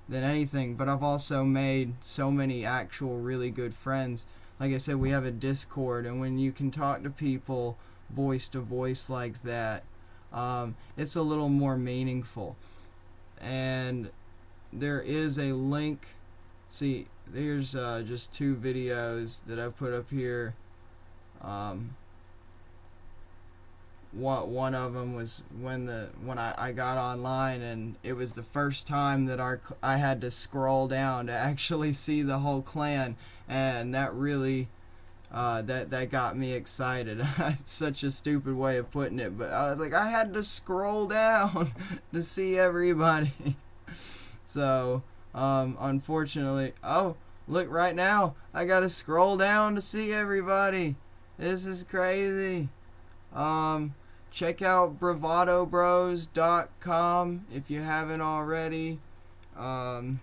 than anything, but I've also made so many actual really good friends. Like I said, we have a Discord, and when you can talk to people voice to voice like that, it's a little more meaningful. And there is a link. See, there's just two videos that I put up here. One of them was when I got online, and it was the first time that I had to scroll down to actually see the whole clan, and that really that got me excited. It's such a stupid way of putting it, but I was like, I had to scroll down to see everybody. So unfortunately, oh look, right now I gotta scroll down to see everybody. This is crazy. Check out bravadobros.com if you haven't already. Um,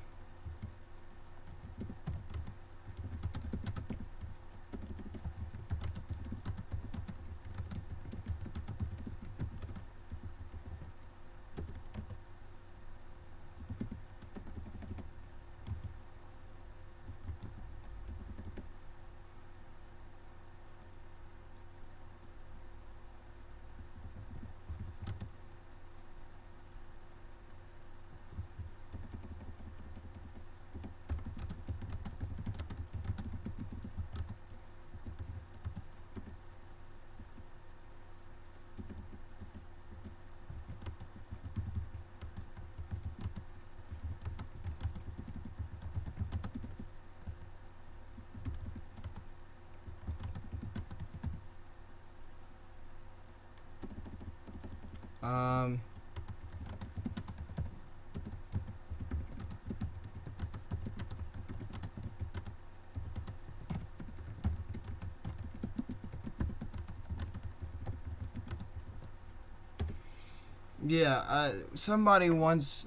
yeah, somebody once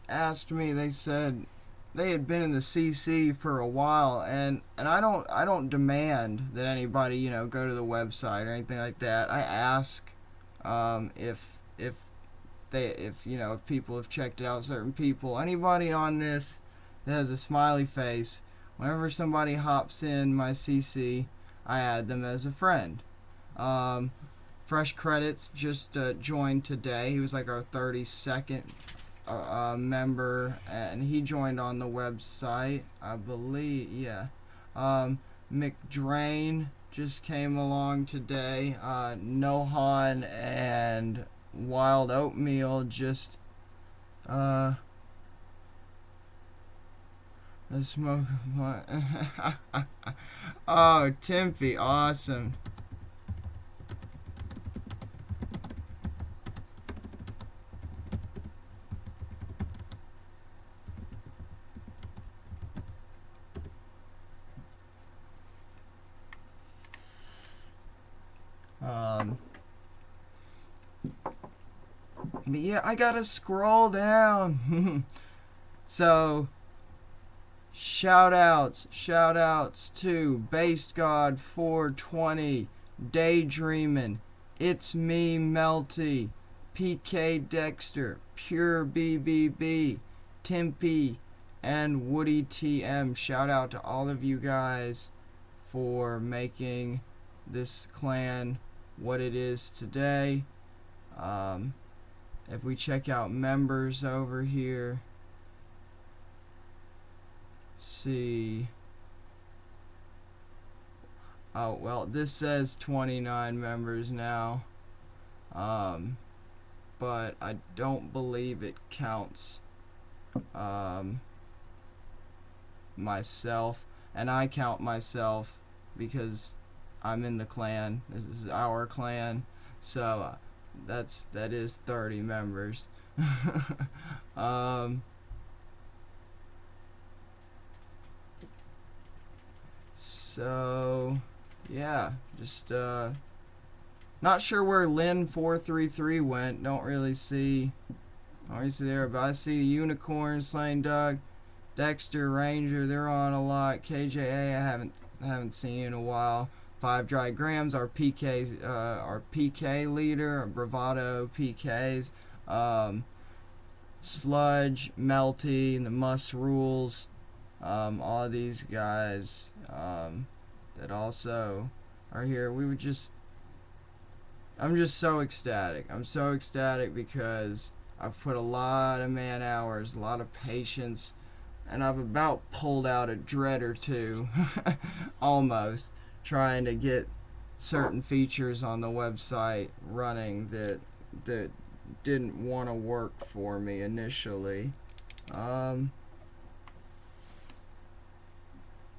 asked me, they said they had been in the CC for a while, and I don't demand that anybody, go to the website or anything like that. I ask if people have checked it out. Certain people, anybody on this that has a smiley face, whenever somebody hops in my CC, I add them as a friend. Fresh Credits just joined today. He was like our 32nd member, and he joined on the website, I believe. Yeah. McDrain just came along today. Nohan and Wild Oatmeal just the smoke. Oh, Timpy, awesome. But yeah, I gotta scroll down. So, shout outs to Based God 420, Daydreamin', It's Me Melty, PK Dexter, Pure BBB, Timpy, and Woody TM. Shout out to all of you guys for making this clan what it is today. If we check out members over here, see, Oh, well, this says 29 members now. But I don't believe it counts myself, and I count myself because I'm in the clan. This is our clan, so that is 30 members. So yeah, just not sure where Lynn433 went. Don't really see there, but I see Unicorn, Slain Doug, Dexter, Ranger. They're on a lot. KJA, I haven't seen in a while. 5 Dry Grams, our PK leader, Bravado PKs. Sludge, Melty, and the Must Rules. All these guys that also are here. I'm just so ecstatic. I'm so ecstatic because I've put a lot of man hours, a lot of patience, and I've about pulled out a dread or two, almost, trying to get certain features on the website running that didn't want to work for me initially.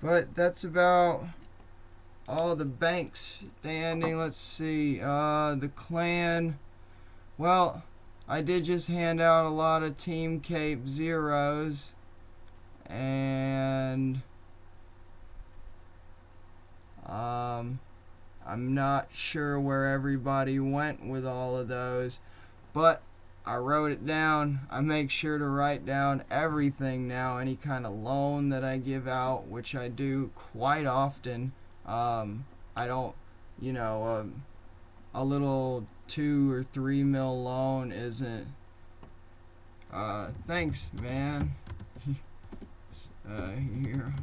But that's about all the banks standing. Let's see. The clan. Well, I did just hand out a lot of Team Cape zeros. And I'm not sure where everybody went with all of those. But I wrote it down. I make sure to write down everything now, any kind of loan that I give out, which I do quite often. I don't, a little 2 or 3 mil loan isn't. Thanks, man. Here.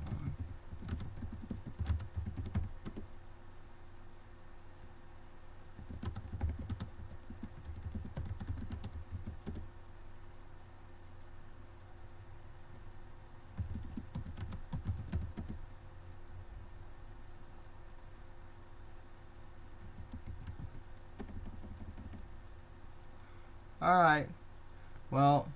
Alright, well,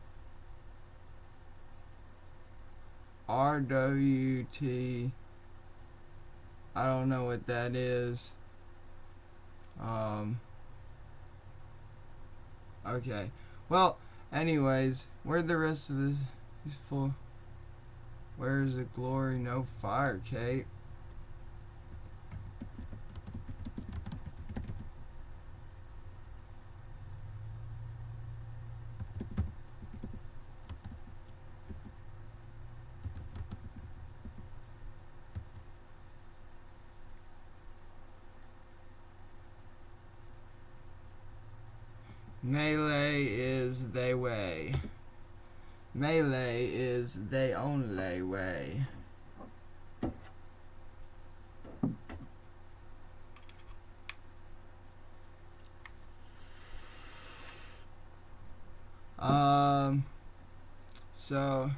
RWT, I don't know what that is. Okay, well, anyways, where'd the rest of this, these full, where's the glory, no fire, Kate? Melee is they way. Melee is they only way. So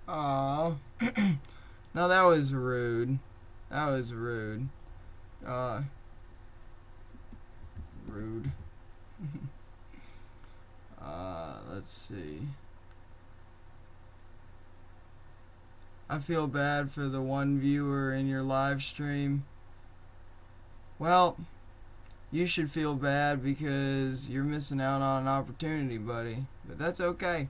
oh no, that was rude. That was rude. Rude. Let's see. I feel bad for the one viewer in your live stream. Well, you should feel bad because you're missing out on an opportunity, buddy. But that's okay.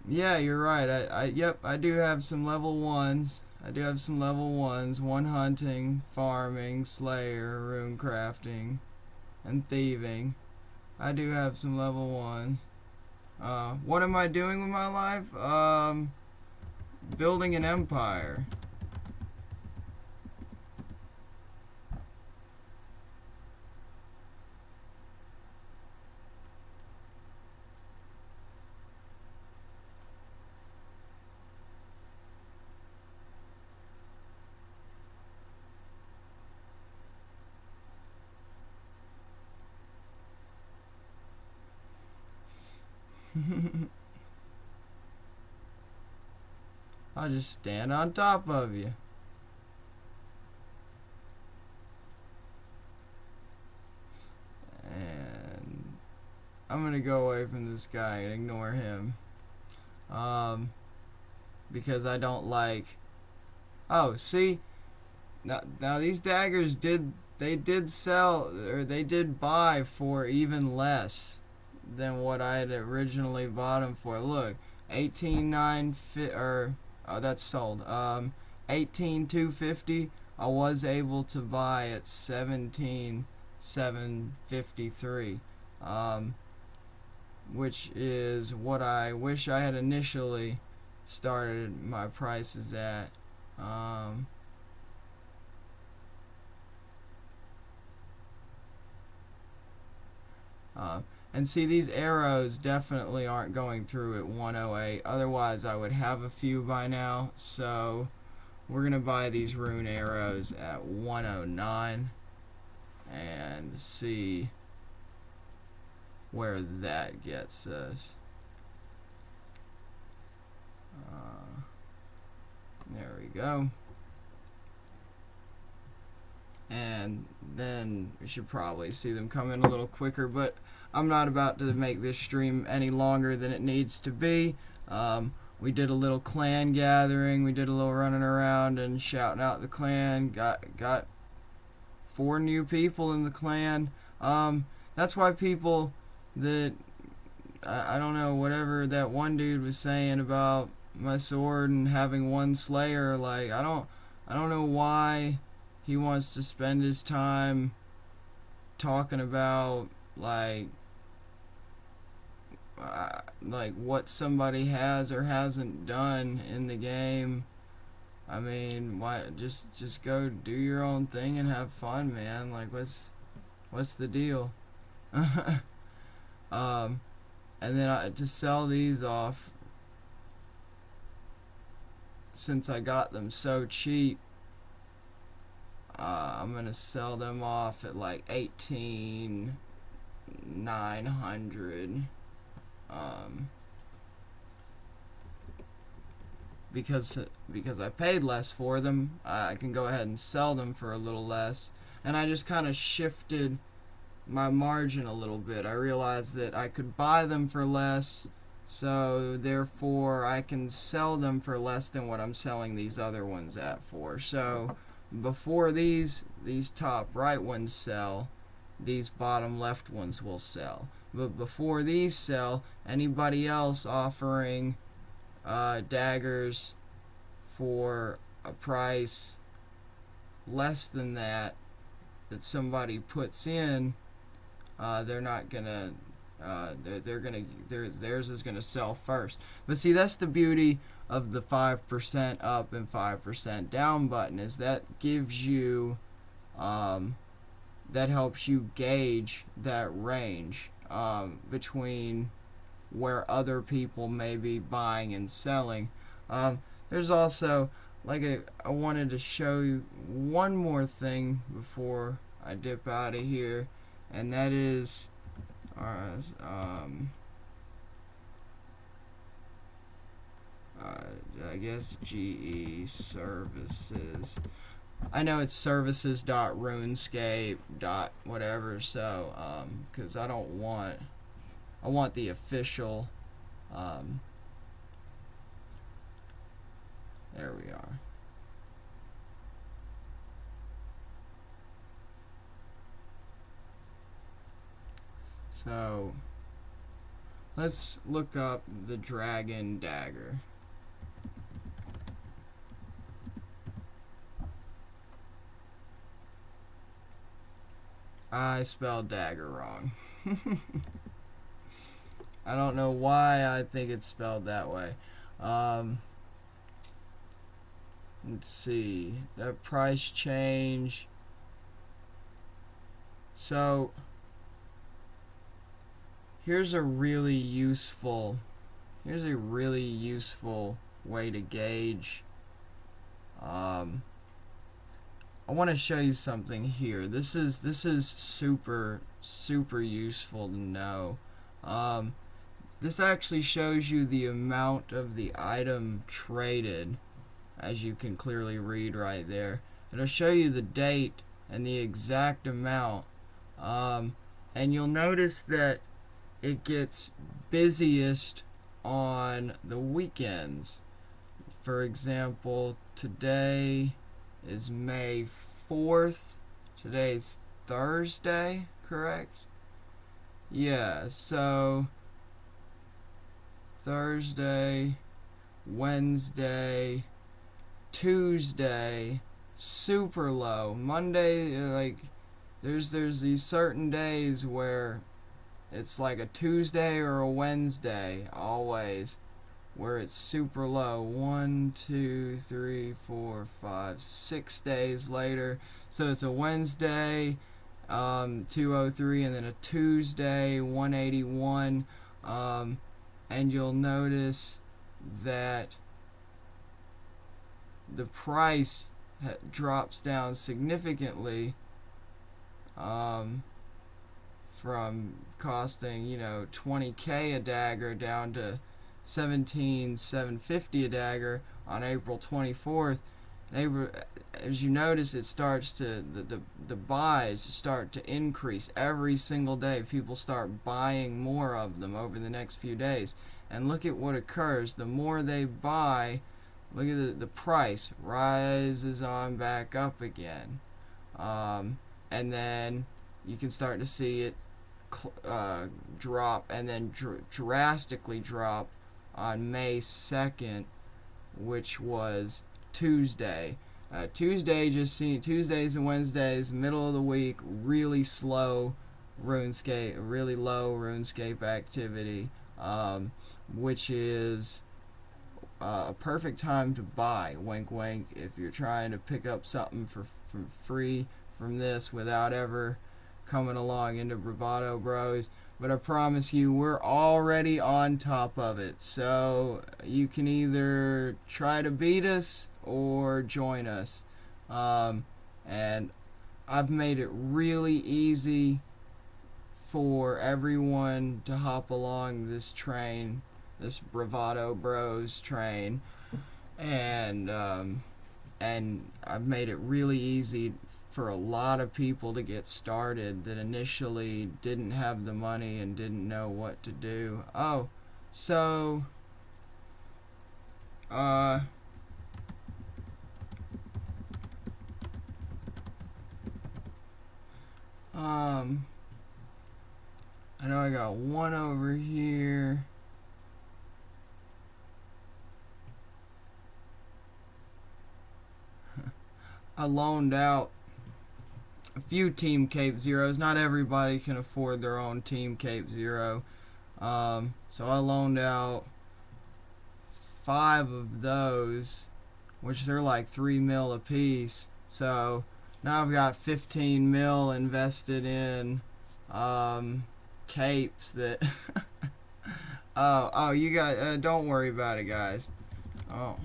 Yeah, you're right. Yep, I do have some level 1s. I do have some level 1s. One hunting, farming, slayer, rune crafting, and thieving. I do have some level 1s. What am I doing with my life? Building an empire. I'll just stand on top of you. And I'm gonna go away from this guy and ignore him. Because I don't like... Oh, see? Now these daggers did sell, or they did buy for even less than what I had originally bought them for. Look, 18,950, or oh, that's sold. 18,250. I was able to buy at 17,753. Which is what I wish I had initially started my prices at. And see, these arrows definitely aren't going through at 108. Otherwise, I would have a few by now. So we're going to buy these rune arrows at 109 and see where that gets us. There we go. And then we should probably see them come in a little quicker, but I'm not about to make this stream any longer than it needs to be. We did a little clan gathering. We did a little running around and shouting out the clan. Got 4 new people in the clan. That's why people that I don't know, whatever that one dude was saying about my sword and having one slayer, like I don't know why he wants to spend his time talking about like what somebody has or hasn't done in the game. I mean, why just go do your own thing and have fun, man. Like what's the deal? And then to sell these off, since I got them so cheap, I'm gonna sell them off at like 18,900. Because I paid less for them, I can go ahead and sell them for a little less. And I just kind of shifted my margin a little bit. I realized that I could buy them for less, so therefore I can sell them for less than what I'm selling these other ones at for. So before these top right ones sell, these bottom left ones will sell. But before these sell, anybody else offering daggers for a price less than that somebody puts in, they're not gonna theirs is gonna sell first. But see, that's the beauty of the 5% up and 5% down button, is that gives you that helps you gauge that range between where other people may be buying and selling. There's also, like, I wanted to show you one more thing before I dip out of here, and that is I guess GE services. I know it's services.runescape. whatever, so because I want the official there we are. So let's look up the dragon dagger. I spelled dagger wrong. I don't know why I think it's spelled that way. Let's see. That price change. So here's a really useful way to gauge. I want to show you something here. This is super useful to know. This actually shows you the amount of the item traded as you can clearly read right there. It'll show you the date and the exact amount, and you'll notice that it gets busiest on the weekends. For example, today is May 4th. Today's Thursday, correct? Yeah, so Thursday, Wednesday, Tuesday, super low. Monday, like, there's these certain days where it's like a Tuesday or a Wednesday, always, where it's super low. 1, 2, 3, 4, 5, 6 days later. So it's a Wednesday, 203, and then a Tuesday, 181. And you'll notice that the price drops down significantly, from costing, $20K a dagger down to $17,750 a dagger on April 24th. And as you notice, it starts to the buys start to increase every single day. People start buying more of them over the next few days, and look at what occurs. The more they buy, look at the price rises on back up again, and then you can start to see it drop, and then drastically drop on May 2nd, which was Tuesday. Tuesdays and Wednesdays, middle of the week, really slow RuneScape, really low RuneScape activity, which is a perfect time to buy. Wink, wink. If you're trying to pick up something for free from this without ever coming along into Bravado Bros. But I promise you, we're already on top of it. So you can either try to beat us or join us. And I've made it really easy for everyone to hop along this train, this Bravado Bros train. And I've made it really easy for a lot of people to get started that initially didn't have the money and didn't know what to do. Oh, so I know I got one over here. I loaned out a few Team Cape Zeros. Not everybody can afford their own Team Cape Zero. So I loaned out 5 of those, which they're like 3 mil a piece. So now I've got 15 mil invested in capes that oh you guys don't worry about it, guys. Oh,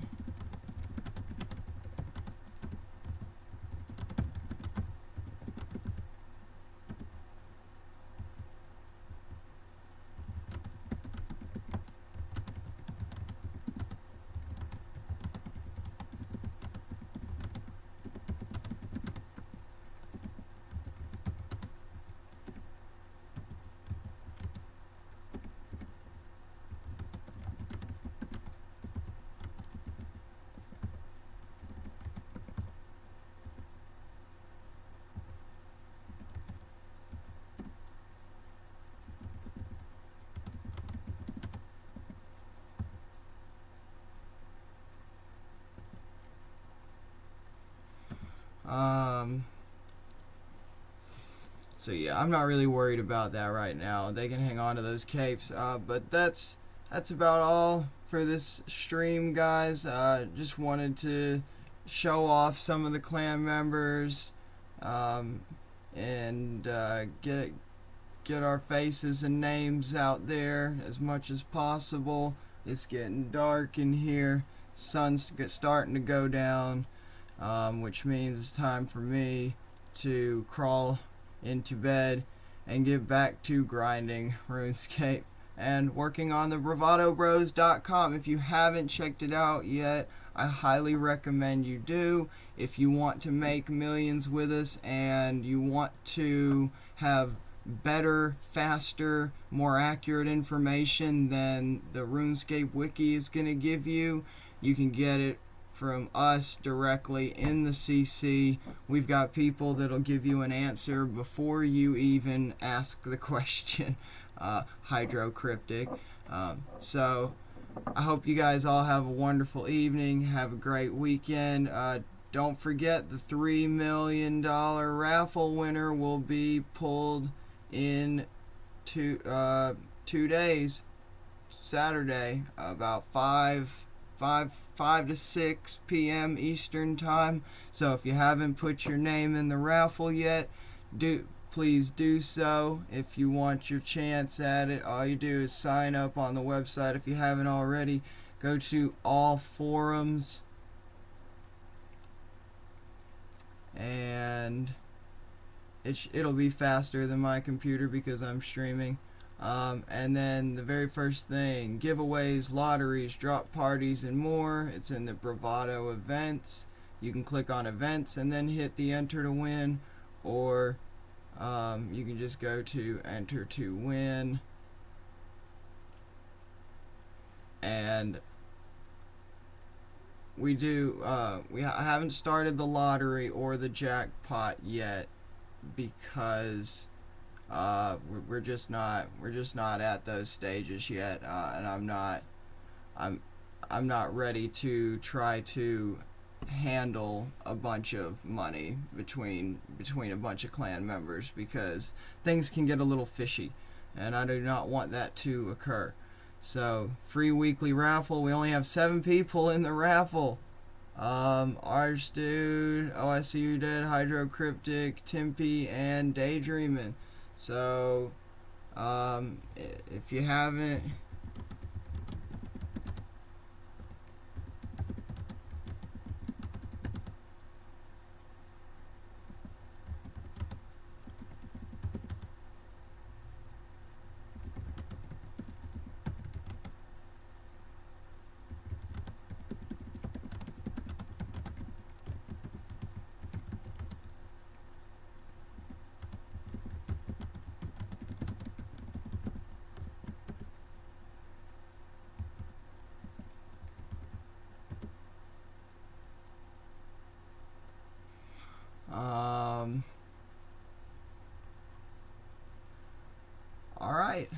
so yeah, I'm not really worried about that right now. They can hang on to those capes. But that's about all for this stream, guys. Just wanted to show off some of the clan members, and get our faces and names out there as much as possible. It's getting dark in here. Sun's starting to go down, which means it's time for me to crawl into bed and get back to grinding RuneScape and working on the bravadobros.com. If you haven't checked it out yet, I highly recommend you do. If you want to make millions with us and you want to have better, faster, more accurate information than the RuneScape wiki is going to give you, you can get it from us directly in the CC. We've got people that'll give you an answer before you even ask the question. Hydrocryptic. So I hope you guys all have a wonderful evening. Have a great weekend. Don't forget the $3 million raffle winner will be pulled in 2 days, Saturday, about 5 to 6 p.m. Eastern time. So if you haven't put your name in the raffle yet, please do so. If you want your chance at it, all you do is sign up on the website. If you haven't already, go to all forums, and it'll be faster than my computer because I'm streaming. And then the very first thing, giveaways, lotteries, drop parties, and more. It's in the Bravado events. You can click on events and then hit the enter to win, or you can just go to enter to win. And I haven't started the lottery or the jackpot yet because we're just not at those stages yet, and I'm not ready to try to handle a bunch of money between a bunch of clan members, because things can get a little fishy, and I do not want that to occur. So, free weekly raffle. We only have 7 people in the raffle. Arch Dude, OSU Dead, Hydrocryptic, Timpy, and Daydreamin'. So, if you haven't, alright.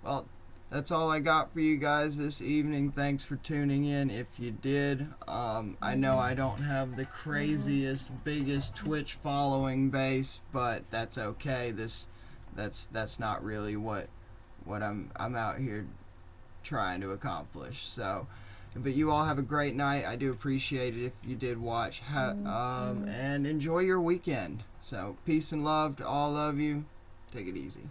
Well, that's all I got for you guys this evening. Thanks for tuning in. If you did, I know I don't have the craziest, biggest Twitch following base, but that's okay. That's not really what I'm out here trying to accomplish. So, but you all have a great night. I do appreciate it if you did watch. And enjoy your weekend. So, peace and love to all of you. Take it easy.